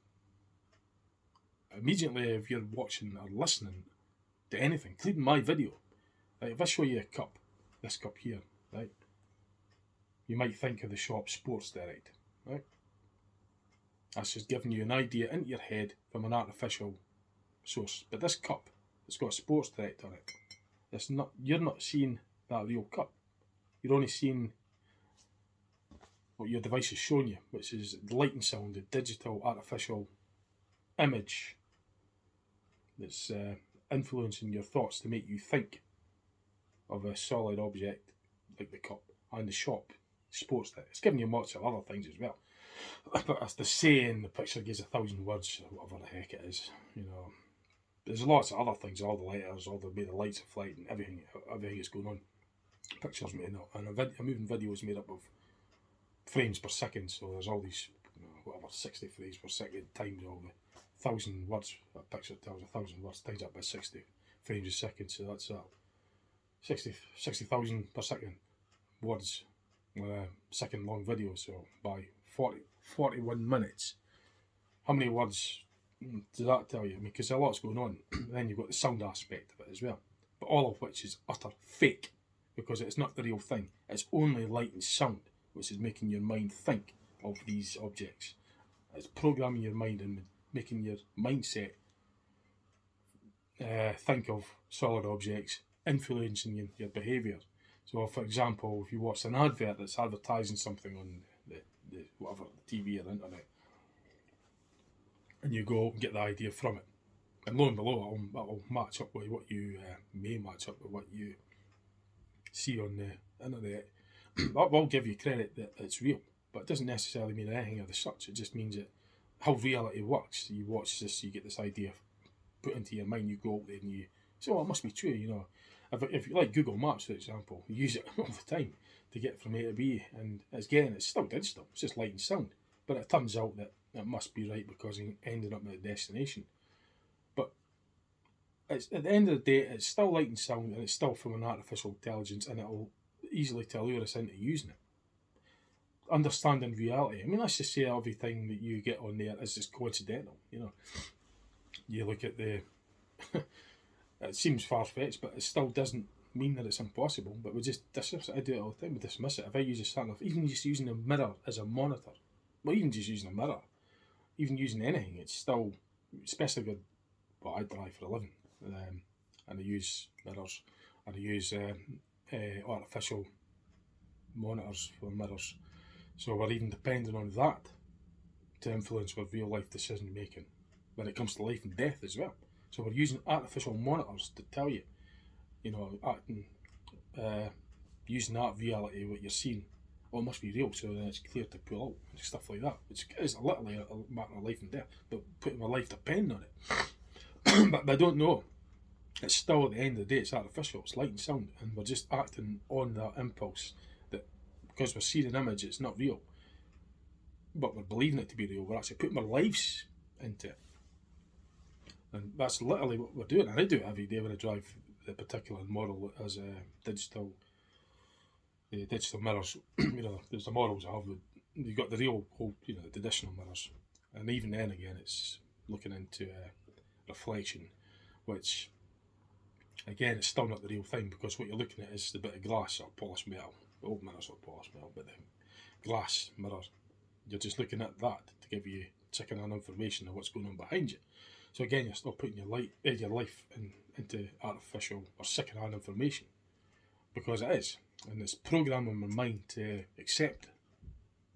S1: immediately if you're watching or listening to anything, including my video, like if I show you a cup, this cup here, right, you might think of the shop Sports Direct, right? That's just giving you an idea into your head from an artificial source. But this cup, it's got Sports Direct on it. It's not. You're not seeing that real cup. You're only seeing what your device is showing you, which is the light and sound, the digital artificial image that's influencing your thoughts to make you think of a solid object like the cup, and the shop Sports Direct. It's giving you lots of other things as well. But as the saying, the picture gives 1,000 words, or whatever the heck it is, you know. There's lots of other things, all the letters, all the way the lights are flight, and everything that's going on. Pictures made up, and a moving video is made up of frames per second. So there's all these, 60 frames per second times all the 1,000 words. That picture tells 1,000 words times up by 60 frames a second. So that's 60,000 per second words. Second long video. So by 41 minutes, how many words does that tell you? I mean, because a lot's going on. Then you've got the sound aspect of it as well, but all of which is utter fake, because it's not the real thing. It's only light and sound which is making your mind think of these objects. It's programming your mind and making your mindset think of solid objects, influencing your behaviour. So, for example, if you watch an advert that's advertising something on the whatever, TV or the internet, and you go and get the idea from it, and lo and below, it'll match up with what you may match up with what you see on the internet. That will give you credit that it's real, but it doesn't necessarily mean anything of the such. It just means that how reality works. You watch this, you get this idea put into your mind, you go out there and you say, oh, it must be true, you know. If you like Google Maps, for example, you use it all the time to get from A to B, and it's still digital, it's just light and sound. But it turns out that it must be right because you ended up at a destination. But it's, at the end of the day, it's still light and sound, and it's still from an artificial intelligence, and it'll easily to lure us into using it. Understanding reality. I mean, let's just say everything that you get on there is just coincidental, you know. You look at the... it seems far-fetched, but it still doesn't mean that it's impossible. But we just dismiss it. I do it all the time. We dismiss it. If I use a sat nav, even just using a mirror as a monitor, well, even just using a mirror, even using anything, it's still, especially with what I drive for a living, and I use mirrors, and I use artificial monitors for mirrors. So we're even depending on that to influence our real life decision making when it comes to life and death as well. So we're using artificial monitors to tell you, you know, using that reality, what you're seeing, oh, it must be real, so then it's clear to pull out, and stuff like that. Which is literally a matter of life and death, but putting my life depend on it. But I don't know. It's still, at the end of the day, it's artificial, it's light and sound, and we're just acting on that impulse that because we're seeing an image, it's not real, but we're believing it to be real. We're actually putting our lives into it. And that's literally what we're doing. And I do it every day when I drive the particular model that has digital mirrors. You know, there's the models I have. You've got the real, you know, the traditional mirrors, and even then again, it's looking into reflection, which again, it's still not the real thing, because what you're looking at is the bit of glass or polished metal. The old mirrors are polished metal, but the glass mirror, you're just looking at that to give you second-hand information of what's going on behind you. So again, you're still putting your life into artificial or second-hand information, because it is, and it's programming my mind to accept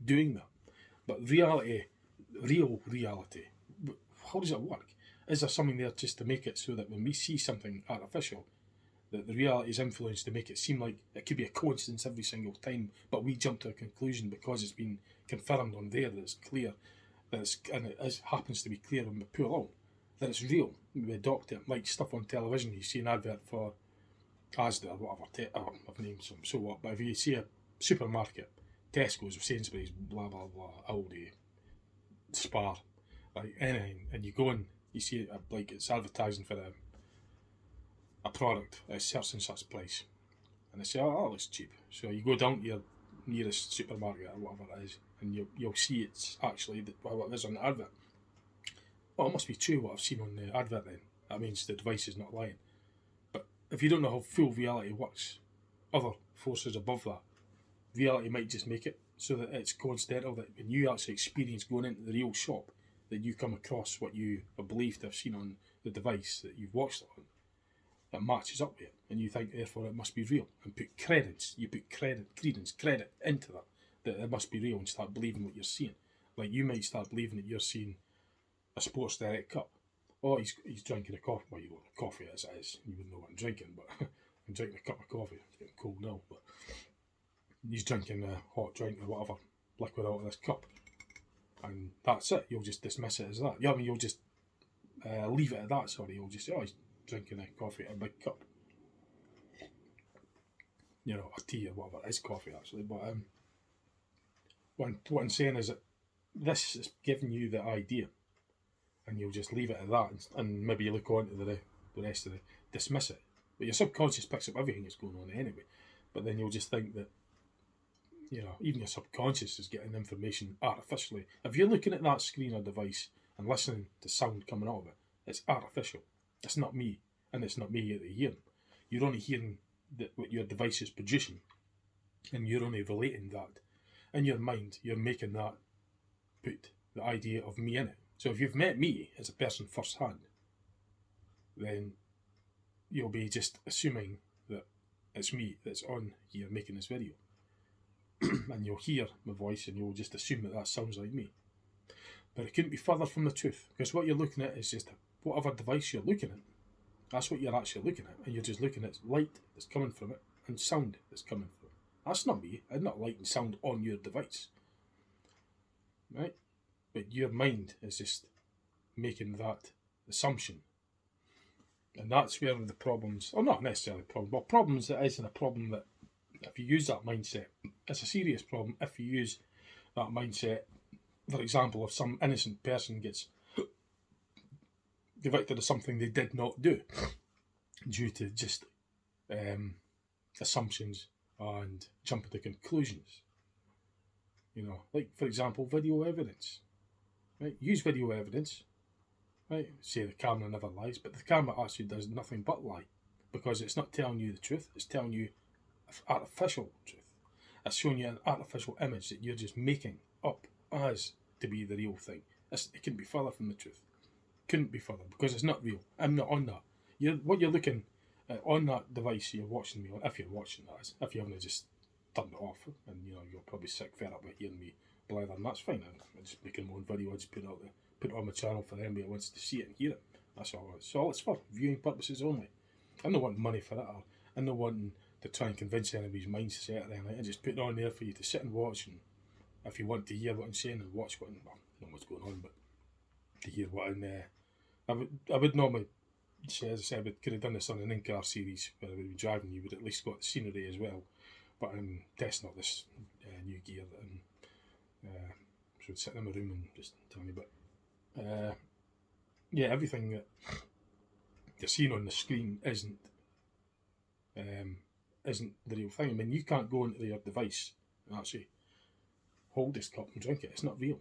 S1: doing that. But reality, real reality, how does it work? Is there something there just to make it so that when we see something artificial, that the reality is influenced to make it seem like it could be a coincidence every single time, but we jump to a conclusion because it's been confirmed on there that it's clear and it happens to be clear when we pull along, that it's real. We adopt it, like stuff on television. You see an advert for Asda or whatever, I've named some, so what, but if you see a supermarket, Tesco's, Sainsbury's, blah blah blah, Aldi, Spar, like anything, and you go in, you see it, like it's advertising for a product at such and such price, and they say, oh, it's cheap. So you go down to your nearest supermarket or whatever it is, and you'll see it's actually what it is on the advert. Well, it must be true what I've seen on the advert then. That means the device is not lying. But if you don't know how full reality works, other forces above that, reality might just make it so that it's coincidental that when you actually experience going into the real shop, that you come across what you are believed to have seen on the device that you've watched it on, that matches up with it, and you think therefore it must be real, and put credence into that it must be real, and start believing what you're seeing. Like you might start believing that you're seeing a Sports Direct cup. Oh, he's drinking a coffee. Well, you don't know coffee as it is. You wouldn't know what I'm drinking, but I'm drinking a cup of coffee. It's getting cold now, but he's drinking a hot drink or whatever liquid out of this cup, and that's it. You'll just dismiss it as that. Yeah, I mean, you'll just leave it at that. Sorry, you'll just say, oh, he's drinking a coffee in a big cup. You know, a tea or whatever. It is coffee actually, but what I'm saying is that this is giving you the idea, and you'll just leave it at that, and maybe you look on to the rest of the dismiss it. But your subconscious picks up everything that's going on anyway. But then you'll just think that, you know, even your subconscious is getting information artificially. If you're looking at that screen or device and listening to sound coming out of it, it's artificial. It's not me, and it's not me that you're hearing. You're only hearing what your device is producing, and you're only relating that. In your mind, you're making that put the idea of me in it. So if you've met me as a person firsthand, then you'll be just assuming that it's me that's on here making this video. And you'll hear my voice and you'll just assume that sounds like me. But it couldn't be further from the truth, because what you're looking at is just whatever device you're looking at. That's what you're actually looking at, and you're just looking at light that's coming from it and sound that's coming from it. That's not me. I'm not light and sound on your device. Right? But your mind is just making that assumption. And that's where the problems, or not necessarily problems, but problems that isn't a problem that if you use that mindset, it's a serious problem if you use that mindset. For example, if some innocent person gets convicted of something they did not do due to just assumptions and jumping to conclusions. You know, like for example, video evidence. Right? Use video evidence. Right? Say the camera never lies, but the camera actually does nothing but lie, because it's not telling you the truth, it's telling you artificial truth. It's showing you an artificial image that you're just making up as to be the real thing. It couldn't be further from the truth. Couldn't be further, because it's not real. I'm not on that. What you're looking at on that device you're watching me on, if you're watching that, if you haven't just turned it off, and you know you're probably sick fed up with hearing me blather, and that's fine. I'm just making my own video. I just put it on my channel for anybody that wants to see it and hear it. That's all. So all it's for, viewing purposes only. I'm not wanting money for it, or I'm not wanting to try and convince anybody's mindset or anything. I just put it on there for you to sit and watch, and if you want to hear what I'm saying and watch what, well, I don't know what's going on, but to hear what I would normally say, as I said, I could have done this on an in-car series where I would be driving. You would at least got the scenery as well. But I'm testing out this new gear, and so I'd sit in my room and just tell me. But yeah, everything that you're seeing on the screen isn't the real thing. I mean, you can't go into your device and actually hold this cup and drink it. It's not real.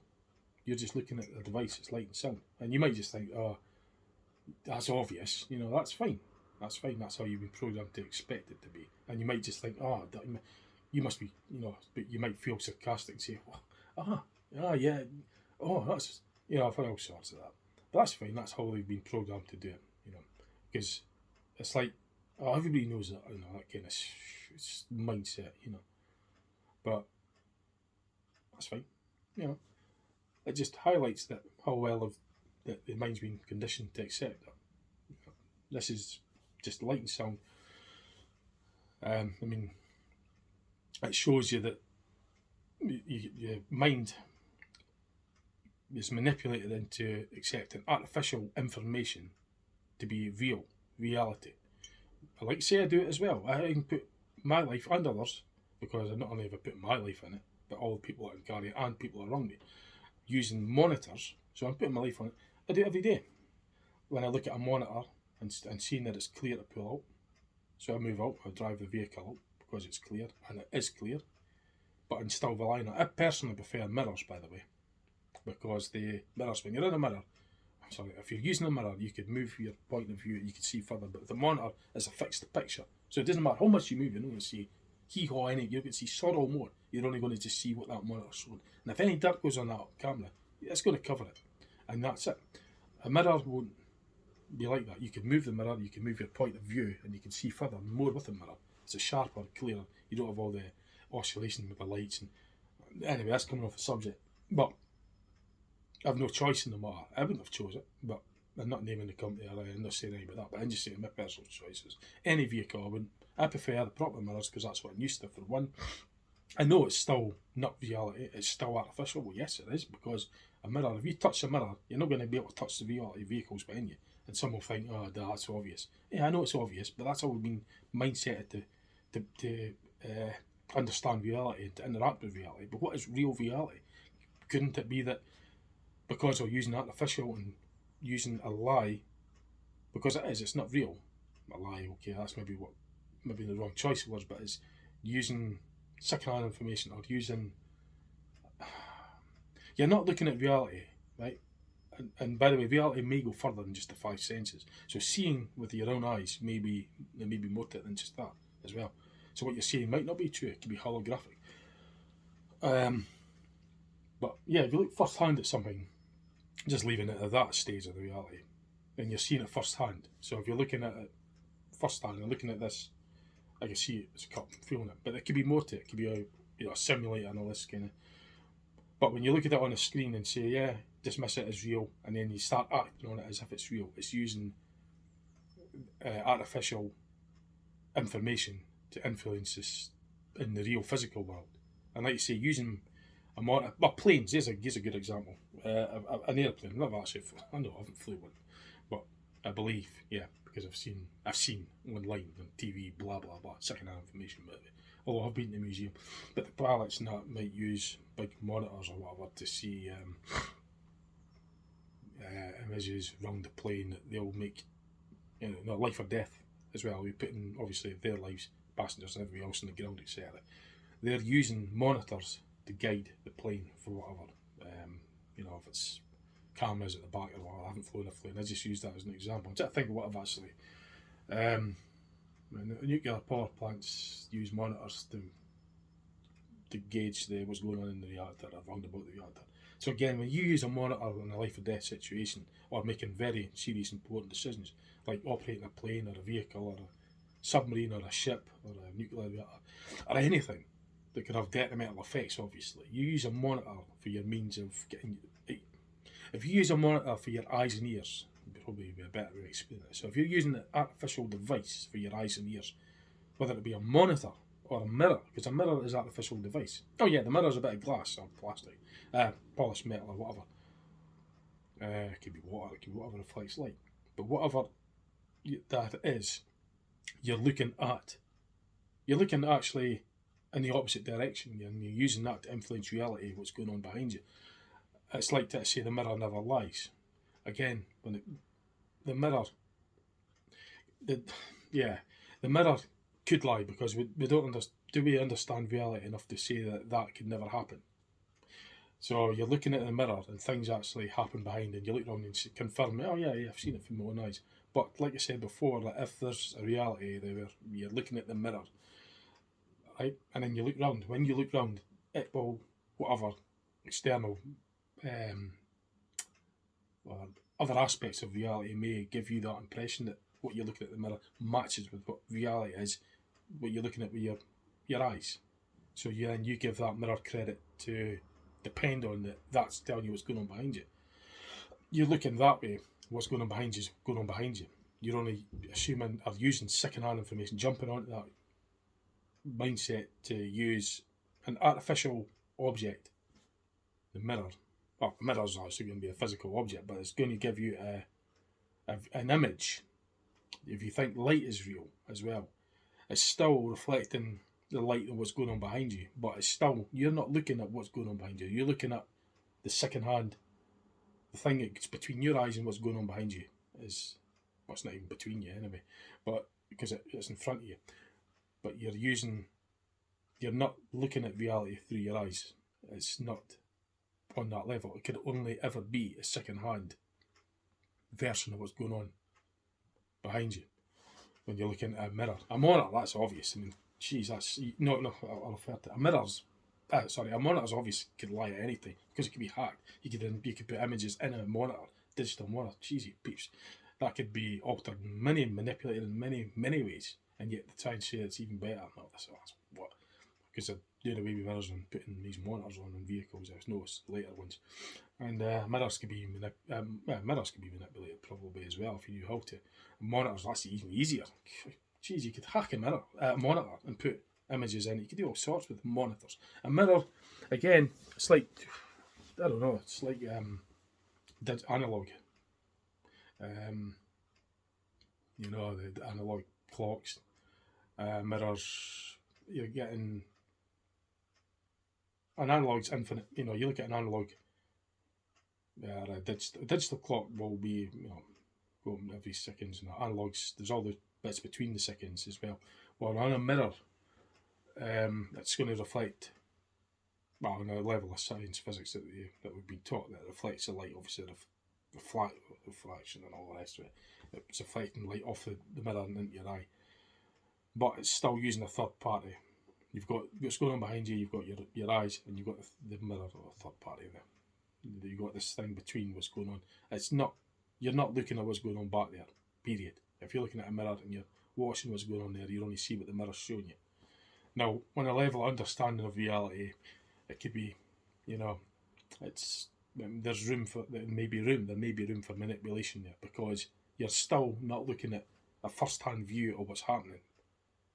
S1: You're just looking at the device, it's light and sound. And you might just think, oh, that's obvious. You know, that's fine. That's fine. That's how you've been programmed to expect it to be. And you might just think, oh, you must be, you know, but you might feel sarcastic and say, yeah, oh, that's, you know, I've heard all sorts of that. But that's fine. That's how they've been programmed to do it, you know, because it's like, oh, everybody knows that, you know, that kind of mindset, you know. But that's fine, you know. It just highlights that how well the mind's been conditioned to accept that. This is just light and sound. I mean, it shows you that your mind It's manipulated into accepting artificial information to be real, reality. I like to say I do it as well. I can put my life and others, because I not only have I put my life in it, but all the people that I carry and people around me, using monitors. So I'm putting my life on it. I do it every day. When I look at a monitor and seeing that it's clear to pull out, so I move out, I drive the vehicle out because it's clear, and it is clear, but I'm still relying on it. I personally prefer mirrors, by the way, because the mirrors, when you're in a mirror, sorry, if you're using a mirror, you could move your point of view, you can see further, but the monitor is a fixed picture. So it doesn't matter how much you move, you're not going to see hee-haw any, you're going to see sod or more. You're only going to just see what that monitor's showing. And if any dirt goes on that camera, it's going to cover it. And that's it. A mirror won't be like that. You can move the mirror, you can move your point of view, and you can see further and more with the mirror. It's a sharper, clearer. You don't have all the oscillation with the lights. And anyway, that's coming off the subject. But I've no choice in the matter. I wouldn't have chose it, but I'm not naming the company, or I'm not saying anything about that, but I'm just saying my personal choices. Any vehicle, I wouldn't. I prefer the proper mirrors because that's what I'm used to, for one. I know it's still not reality, it's still artificial. Well, yes, it is, because a mirror, if you touch a mirror, you're not going to be able to touch the reality vehicles behind you. And some will think, oh, that's obvious. Yeah, I know it's obvious, but that's how we've been mindseted to understand reality and to interact with reality. But what is real reality? Couldn't it be that because we're using artificial and using a lie, because it is, it's not real. A lie, okay, that's maybe the wrong choice of words, but it's using second-hand information, or using, you're not looking at reality, right? And by the way, reality may go further than just the five senses. So seeing with your own eyes there may be more to it than just that as well. So what you're seeing might not be true, it could be holographic. But yeah, if you look first hand at something, just leaving it at that stage of the reality, and you're seeing it first hand. So if you're looking at it first hand and looking at this, I can see it, it's a cup, I'm feeling it. But there could be more to it. It could be a simulator and all this kind of. But when you look at it on a screen and say, yeah, dismiss it as real, and then you start acting on it as if it's real, it's using artificial information to influence us in the real physical world. And like you say, using a monitor, well, planes, here's a good example. An airplane, I know I haven't flew one, but I believe, yeah, because I've seen online on TV, blah blah blah, second-hand information about it. Although I've been to the museum, but the pilots might use big monitors or whatever to see images around the plane that they'll make, not life or death as well. We're putting obviously their lives, passengers and everybody else on the ground, etc. They're using monitors to guide the plane for whatever. If it's cameras at the back or whatever. I haven't flown a plane. I just use that as an example. I'm trying to think of what I've actually. Nuclear power plants use monitors to gauge what's going on in the reactor or round about the reactor. So again, when you use a monitor in a life or death situation, or making very serious important decisions, like operating a plane or a vehicle or a submarine or a ship or a nuclear reactor or anything that could have detrimental effects, obviously, you use a monitor for your means of getting. If you use a monitor for your eyes and ears, probably be a better way to explain it. So if you're using an artificial device for your eyes and ears, whether it be a monitor or a mirror, because a mirror is an artificial device. Oh yeah, the mirror is a bit of glass or plastic, polished metal or whatever. It could be water, it could be whatever reflects light. But whatever that is, you're looking actually in the opposite direction, and you're using that to influence reality, what's going on behind you. It's like to say the mirror never lies. Again, when the mirror could lie, because we don't do we understand reality enough to say that could never happen. So you're looking at the mirror and things actually happen behind, and you look around and confirm, oh yeah, I've seen it from my own eyes. But like I said before, like if there's a reality there, you're looking at the mirror, right, and then you look round. When you look round, it will, whatever external or other aspects of reality may give you that impression that what you're looking at the mirror matches with what reality is, what you're looking at with your eyes. So you give that mirror credit to depend on that. That's telling you what's going on behind you. You're looking that way. What's going on behind you is going on behind you. You're only assuming or using second-hand information, jumping onto that mindset to use an artificial object, the mirror, well, a mirror's actually going to be a physical object, but it's going to give you an image. If you think light is real as well, it's still reflecting the light of what's going on behind you, but it's still, you're not looking at what's going on behind you. You're looking at the second hand, the thing that's between your eyes and what's going on behind you is, well, it's not even between you anyway, but because it's in front of you. But you're not looking at reality through your eyes. It's not on that level. It could only ever be a second hand version of what's going on behind you when you're looking at a mirror. A monitor, that's obvious. I mean, geez, that's no. I'll refer to a mirror's. A monitor's obvious could lie at anything because it could be hacked. You could put images in a monitor, digital monitor. Jeez, you peeps, that could be altered, manipulated in many ways, and yet to try and say it's even better. No, that's what, because they're doing away with mirrors and putting these monitors on in vehicles. There's no later ones, and mirrors could be manipulated probably as well if you knew how to. Monitors, that's even easier. Jeez, you could hack a monitor and put images in. You could do all sorts with monitors. A mirror, again, it's like, I don't know, it's like analog. The analog clocks, mirrors. You're getting an analog's infinite. You look at an analog. A digital clock will be go every seconds, and analogs, there's all the bits between the seconds as well. Well, on a mirror, it's going to reflect, well, on a level of science, physics that we've been taught, that reflects the light, obviously, refraction and all the rest of it. It's reflecting light off the mirror and into your eye. But it's still using a third party. You've got what's going on behind you, you've got your eyes, and you've got the mirror or a third party there. You've got this thing between what's going on. You're not looking at what's going on back there, period. If you're looking at a mirror and you're watching what's going on there, you only see what the mirror's showing you. Now, on a level of understanding of reality, it could be, there's room for, there may be room for manipulation there, because you're still not looking at a first-hand view of what's happening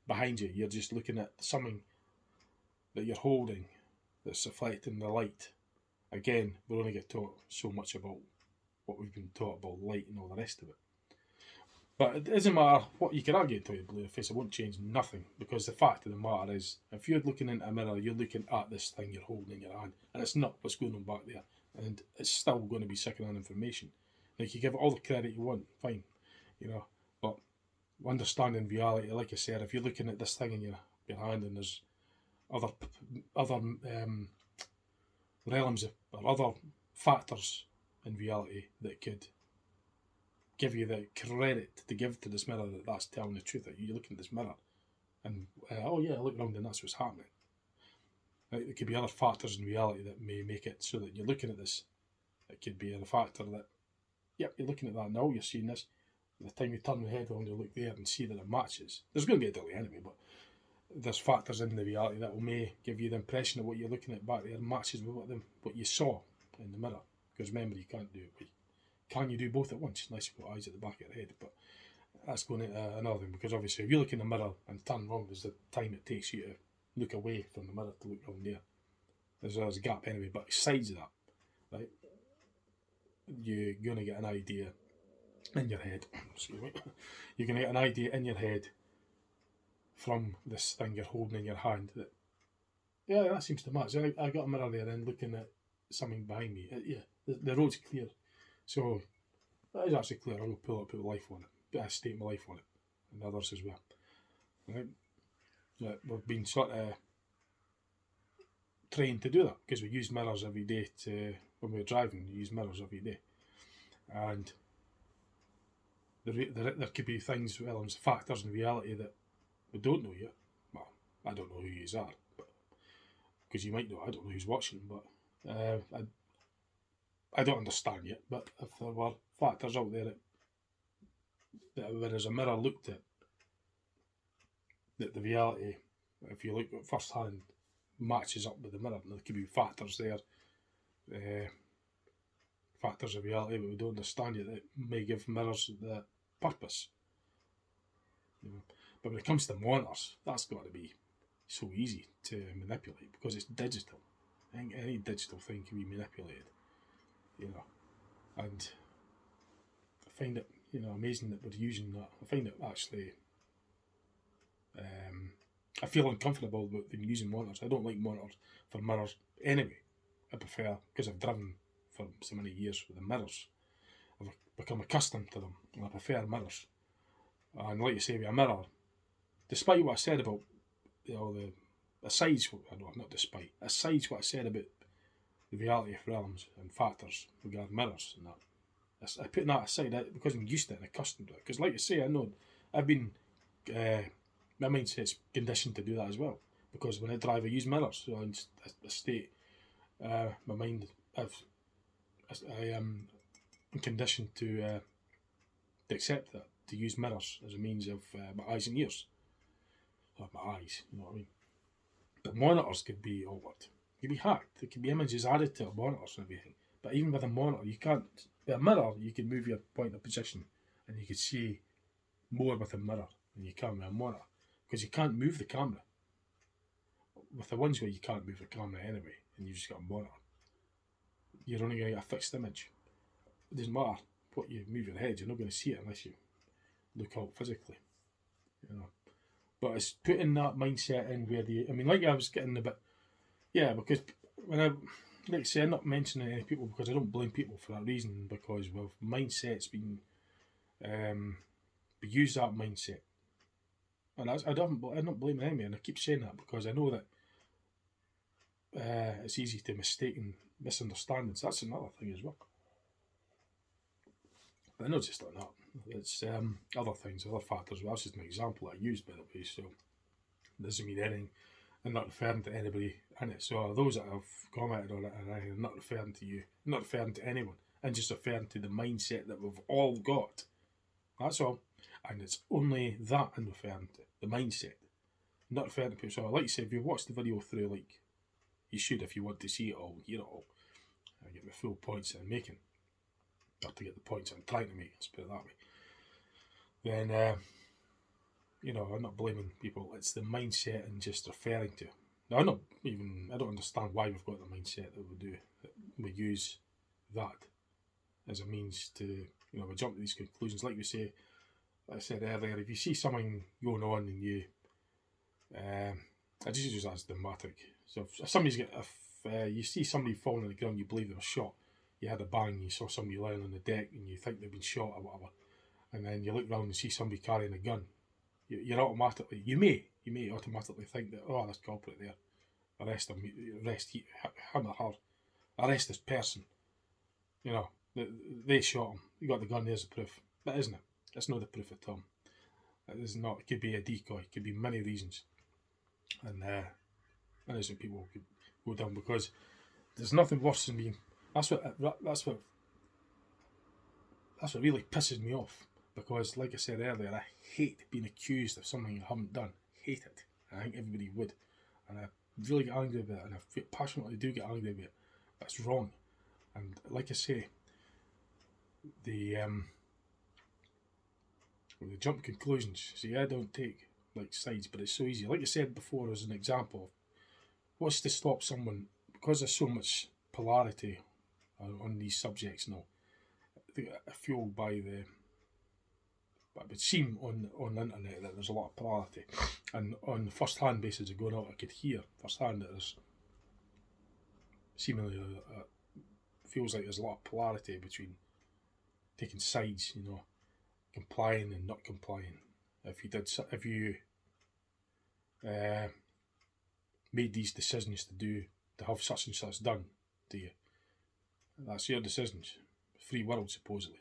S1: behind you. You're just looking at something that you're holding that's reflecting the light. Again, we only get taught so much about what we've been taught about light and all the rest of it. But it doesn't matter what you can argue until you blue face, it won't change nothing, because the fact of the matter is, if you're looking into a mirror, you're looking at this thing you're holding in your hand, and it's not what's going on back there, and it's still going to be second-hand information. Like, you give it all the credit you want, fine, but understanding reality, like I said, if you're looking at this thing in your hand and there's other realms or other factors in reality that could give you the credit to give to this mirror that's telling the truth, that you're looking at this mirror and look around and that's what's happening. Right? There could be other factors in reality that may make it so that you're looking at this. It could be a factor that, you're looking at that now, you're seeing this. By the time you turn your head around, you look there and see that it matches. There's going to be a delay anyway, but there's factors in the reality that may give you the impression of what you're looking at back there matches with what you saw in the mirror. Because remember, you can't do it. Can you do both at once? Unless you've got eyes at the back of your head. But that's going into another thing, because obviously if you look in the mirror and turn wrong, there's the time it takes you to look away from the mirror to look round there. There's a gap anyway, but besides that, right, you're going to get an idea in your head. Excuse me. You're going to get an idea in your head from this thing you're holding in your hand that, that seems to match. I got a mirror there and looking at something behind me. The road's clear. So that is actually clear. I'll pull up, put life on it, state my life on it, and others as well. Right? We've been sort of trained to do that because we use mirrors every day. When we're driving, we use mirrors every day, and there could be things, there's factors in reality that we don't know yet. Well, I don't know who you are, because you might know. I don't know who's watching, but I don't understand yet. But if there were factors out there that whereas a mirror looked at, that the reality, if you look at first hand, matches up with the mirror, and there could be factors there, factors of reality that we don't understand yet that may give mirrors the purpose. But when it comes to monitors, that's got to be so easy to manipulate because it's digital. I think any digital thing can be manipulated. you know, and I find it, amazing that we're using that. I find it actually, I feel uncomfortable about them using monitors. I don't like monitors for mirrors anyway. I prefer, because I've driven for so many years with the mirrors, I've become accustomed to them, and I prefer mirrors. And like you say, with a mirror, despite what I said about, aside what I said about the reality of realms and factors regarding mirrors and that, I put that aside because I'm used to it and accustomed to it. Because like I say, I know I've been, my mindset's conditioned to do that as well. Because when I drive, I use mirrors, so I state my mind. I am conditioned to accept that, to use mirrors as a means of my eyes and ears, or my eyes. You know what I mean? But monitors could be altered. Could be hacked. There could be images added to monitors and everything. But even with a monitor, you can't. With a mirror, you can move your point of position, and you can see more with a mirror than you can with a monitor, because you can't move the camera. With the ones where you can't move the camera anyway, and you've just got a monitor, you're only going to get a fixed image. It doesn't matter what you move your head; you're not going to see it unless you look out physically. But it's putting that mindset in where like I was getting a bit, because when like I say, I'm not mentioning any people because I don't blame people for that reason, because mindset's been, we use that mindset, and I'm not blaming anyone, and I keep saying that because I know that it's easy to mistake and misunderstandings. That's another thing as well. But not just like that. It's other things, other factors. Well, that's just an example that I used, by the way, so it doesn't mean anything. I'm not referring to anybody in it. So those that have commented on it, and I'm not referring to you, I'm not referring to anyone. I'm just referring to the mindset that we've all got. That's all. And it's only that I'm referring to, the mindset. I'm not referring to people. So like you said, if you watch the video through, like you should if you want to see it all, hear it all, I get the full points that I'm making. Or to get the points I'm trying to make, let's put it that way. Then, I'm not blaming people. It's the mindset and just referring to. Now, I don't understand why we've got the mindset that we do. That we use that as a means to, we jump to these conclusions. Like I said earlier, if you see something going on and you, I just use that as dramatic. So if you see somebody falling on the ground, you believe they were shot. You had a bang, you saw somebody lying on the deck and you think they've been shot or whatever, and then you look around and see somebody carrying a gun, you may automatically think that, oh, there's a culprit there, arrest him, arrest him or her, arrest this person, they shot him, you got the gun, there's the proof. That isn't it. That's not the proof at all. It is not. It could be a decoy, it could be many reasons, and innocent people could go down, because there's nothing worse than being. That's what really pisses me off, because, like I said earlier, I hate being accused of something I haven't done. Hate it. I think everybody would, and I really get angry about it, and I passionately do get angry about it. But it's wrong, and like I say, the jump conclusions. See, I don't take sides, but it's so easy. Like I said before, as an example, what's to stop someone, because there's so much polarity on these subjects now, fueled by the. But it would seem on the internet that there's a lot of polarity, and on the first-hand basis of going out, I could hear first-hand that there's seemingly feels like there's a lot of polarity between taking sides, complying and not complying. If you made these decisions to have such and such done to you, that's your decisions. Free world, supposedly.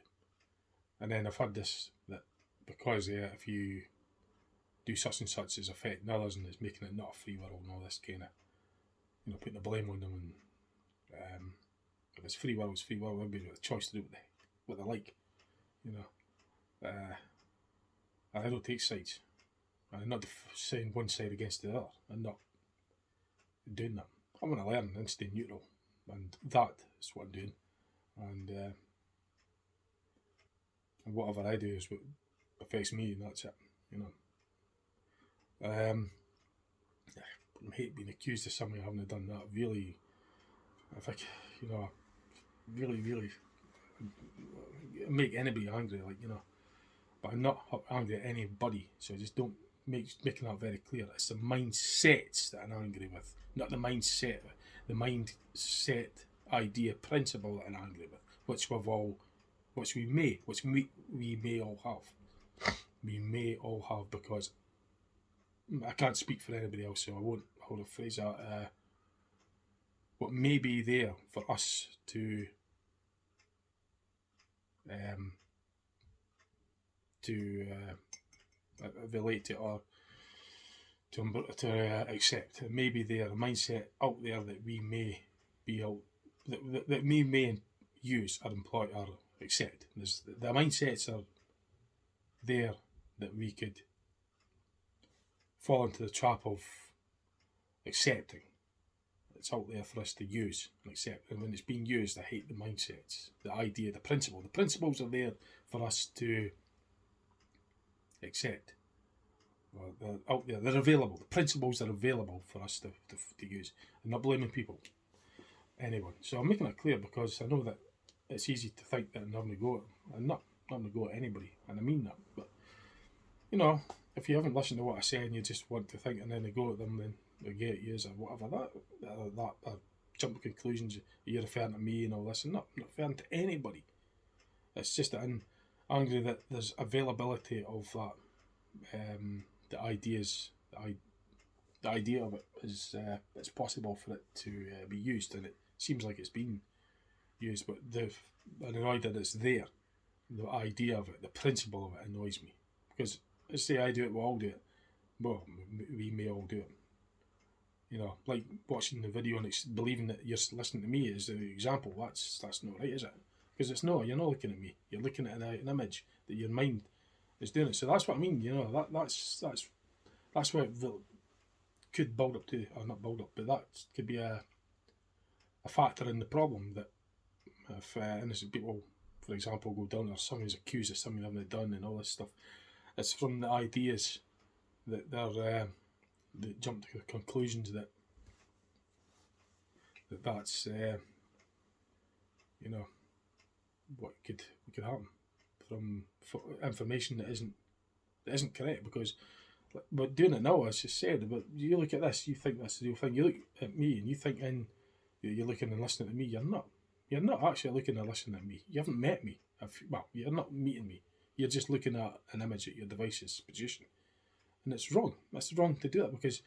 S1: And then I've heard this, that because if you do such and such, it's affecting others and it's making it not a free world and all this kind of, putting the blame on them. And if it's free world, it's free world. Everybody's got the choice to do what they like. I don't take sides. I'm not saying one side against the other. I'm not doing that. I want to learn and stay neutral, and that is what I'm doing. And whatever I do is what affects me, and that's it. I hate being accused of something I haven't done. That really, I think, really, really make anybody angry, like, But I'm not angry at anybody, so just don't making that very clear. It's the mindsets that I'm angry with, not the mindset, the mindset idea principle that I'm angry with, which we may all have. We may all have, because I can't speak for anybody else, so I won't hold a phrase that. What may be there for us um, to relate to, or to accept. It may be there, a mindset out there that we may be out that we may use or employ or accept. The mindsets are there that we could fall into the trap of accepting. It's out there for us to use and accept. And when it's being used, I hate the mindsets, the idea, the principle. The principles are there for us to accept. Well, they're out there. They're available. The principles are available for us to use. I'm not blaming people, anyone. So I'm making it clear because I know that it's easy to think that I'm having a go at. I'm not having a go at anybody, and I mean that. But if you haven't listened to what I say and you just want to think and then they go at them, then they get you or whatever. That jump to conclusions. You're referring to me and all this, and not referring to anybody. It's just that I'm angry that there's availability of that. The ideas, the idea of it is it's possible for it to be used, and it seems like it's been used. But I'm annoyed that it's there. The idea of it, the principle of it, annoys me, because let's say I do it, we all do it. Well, we may all do it. Like watching the video and believing that you're listening to me is the example. That's not right, is it? Because it's not. You're not looking at me. You're looking at an image that your mind is doing it. So that's what I mean. That's what it could build up to, or not build up, but that could be a factor in the problem, that if innocent people, for example, go down, or someone's accused of something they haven't done and all this stuff, it's from the ideas that they jump to the conclusions that's what could happen from information that isn't correct. Because we're doing it now, as I said. But you look at this, you think that's the real thing. You look at me and you think you're looking and listening to me. You're not. You're not actually looking and listening at me. You haven't met me. You're not meeting me. You're just looking at an image that your device is producing, and it's wrong. It's wrong to do that, because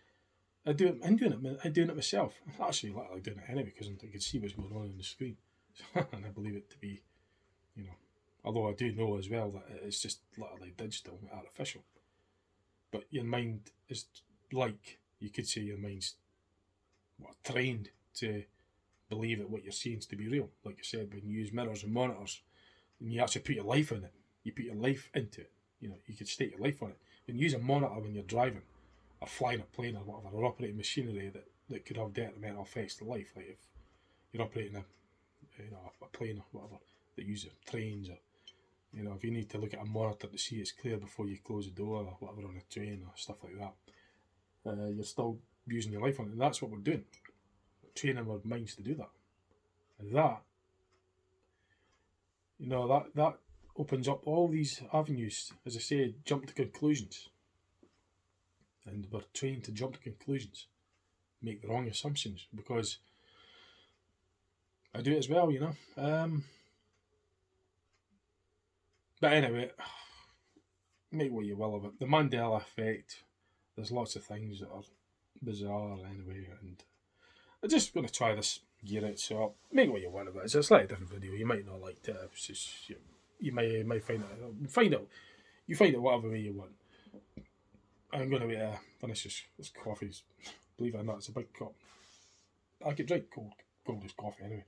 S1: I'm doing it myself. I'm actually literally doing it anyway, because I can see what's going on the screen, and I believe it to be, although I do know as well that it's just literally digital, artificial. But your mind is, like, you could say your mind's trained to believe that what you're seeing is to be real. Like I said, when you use mirrors and monitors, and you actually put your life in it, you put your life into it. You could stake your life on it. When you use a monitor when you're driving, or flying a plane or whatever, or operating machinery that could have detrimental effects to life, like if you're operating a plane or whatever that uses trains, or if you need to look at a monitor to see it's clear before you close the door or whatever on a train or stuff like that, you're still using your life on it. And that's what we're doing. We're training our minds to do that. And that opens up all these avenues, as I say, jump to conclusions. And we're trained to jump to conclusions, make the wrong assumptions, because I do it as well, But anyway, make what you will of it. The Mandela effect, there's lots of things that are bizarre anyway, and I'm just going to try this gear out, so make what you want of it. It's a slightly different video. You might not like it. It's just, you might find it whatever way you want. I'm going to finish this coffee. Believe it or not, it's a big cup. I could drink cold as coffee anyway.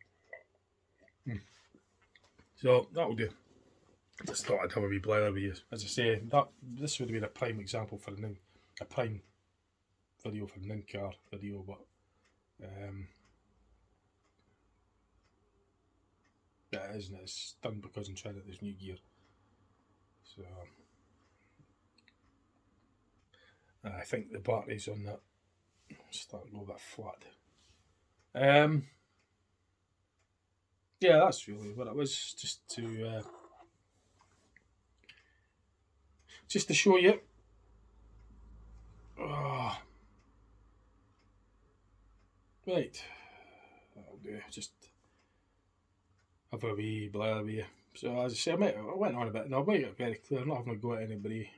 S1: So that'll do. Just thought I'd have a wee blether with you. As I say, this would have been a prime example for a prime video for an in-car video, but it isn't. It's done because I'm trying out this new gear. So I think the batteries on that start to go a bit flat. yeah, that's really what it was. Just to show you. Oh, right. That'll do. Just have a wee blather with you. So as I say, I went on a bit, and I'll make it very clear. I'm not having a go at anybody.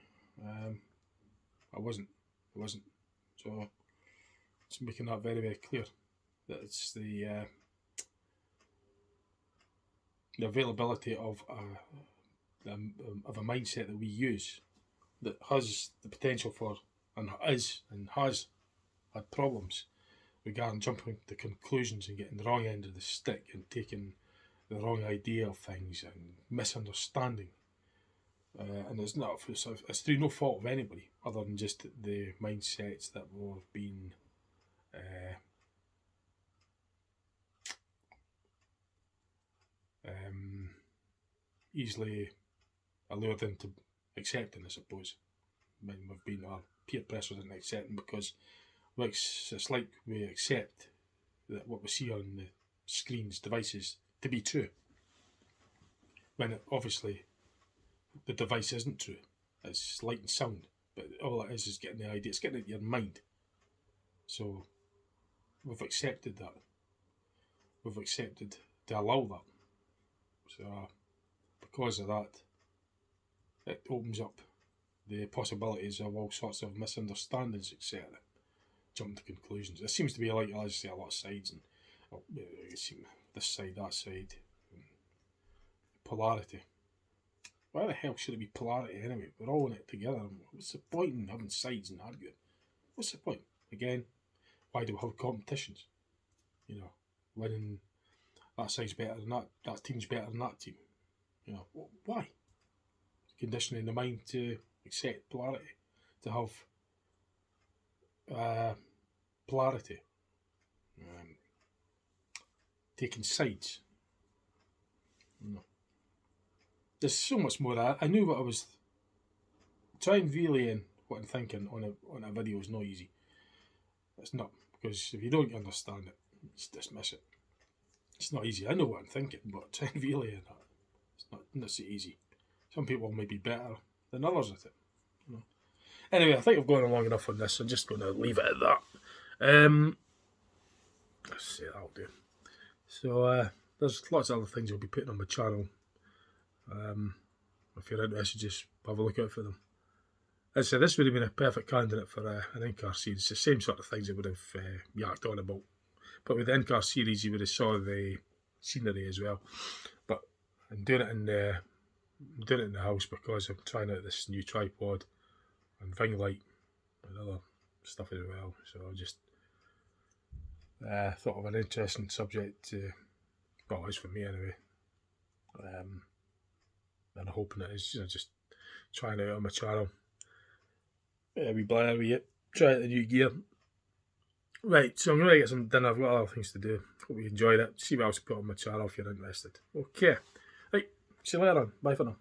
S1: I wasn't. So just making that very, very clear. That it's the availability of a mindset that we use that has the potential for and has had problems regarding jumping to conclusions and getting the wrong end of the stick and taking the wrong idea of things and misunderstanding. And it's through no fault of anybody other than just the mindsets that were being easily allured into accepting, I suppose. When we've been our peer pressure in accepting, because it's like we accept that what we see on the screens, devices, to be true, when obviously the device isn't true. It's light and sound, but all it is getting the idea. It's getting it in your mind. So we've accepted that. We've accepted to allow that. So because of that, it opens up the possibilities of all sorts of misunderstandings, etc. Jumping to conclusions. There seems to be, like, as I say, a lot of sides, and this side, that side, polarity. Why the hell should it be polarity anyway? We're all in it together. What's the point in having sides and arguing? What's the point? Again, why do we have competitions? You know, winning that side's better than that team's better than that team. You know, why? Conditioning the mind to accept polarity, to have polarity, taking sides. You know. There's so much more. I knew what I was trying relaying what I'm thinking on a video is not easy. It's not, because if you don't understand it, just dismiss it. It's not easy. I know what I'm thinking, but trying relaying that, it's not so easy. Some people may be better than others at it. You know. Anyway, I think I've gone on long enough on this. I'm just going to leave it at that. Let's see, that'll do. So there's lots of other things I'll be putting on my channel. If you're interested, just have a look out for them. As I said, this would have been a perfect candidate for an in-car series. The same sort of things I would have yacked on about. But with the in-car series, you would have saw the scenery as well. But I'm doing it in the house because I'm trying out this new tripod and ring light and other stuff as well. So I just thought of an interesting subject to, well, it's for me anyway. And I'm hoping it is, just trying it out on my channel. We blather with it, try out the new gear. Right, so I'm going to get some dinner. I've got other things to do. Hope you enjoyed it. See what else I put on my channel if you're interested. Okay. Right, see you later on. Bye for now.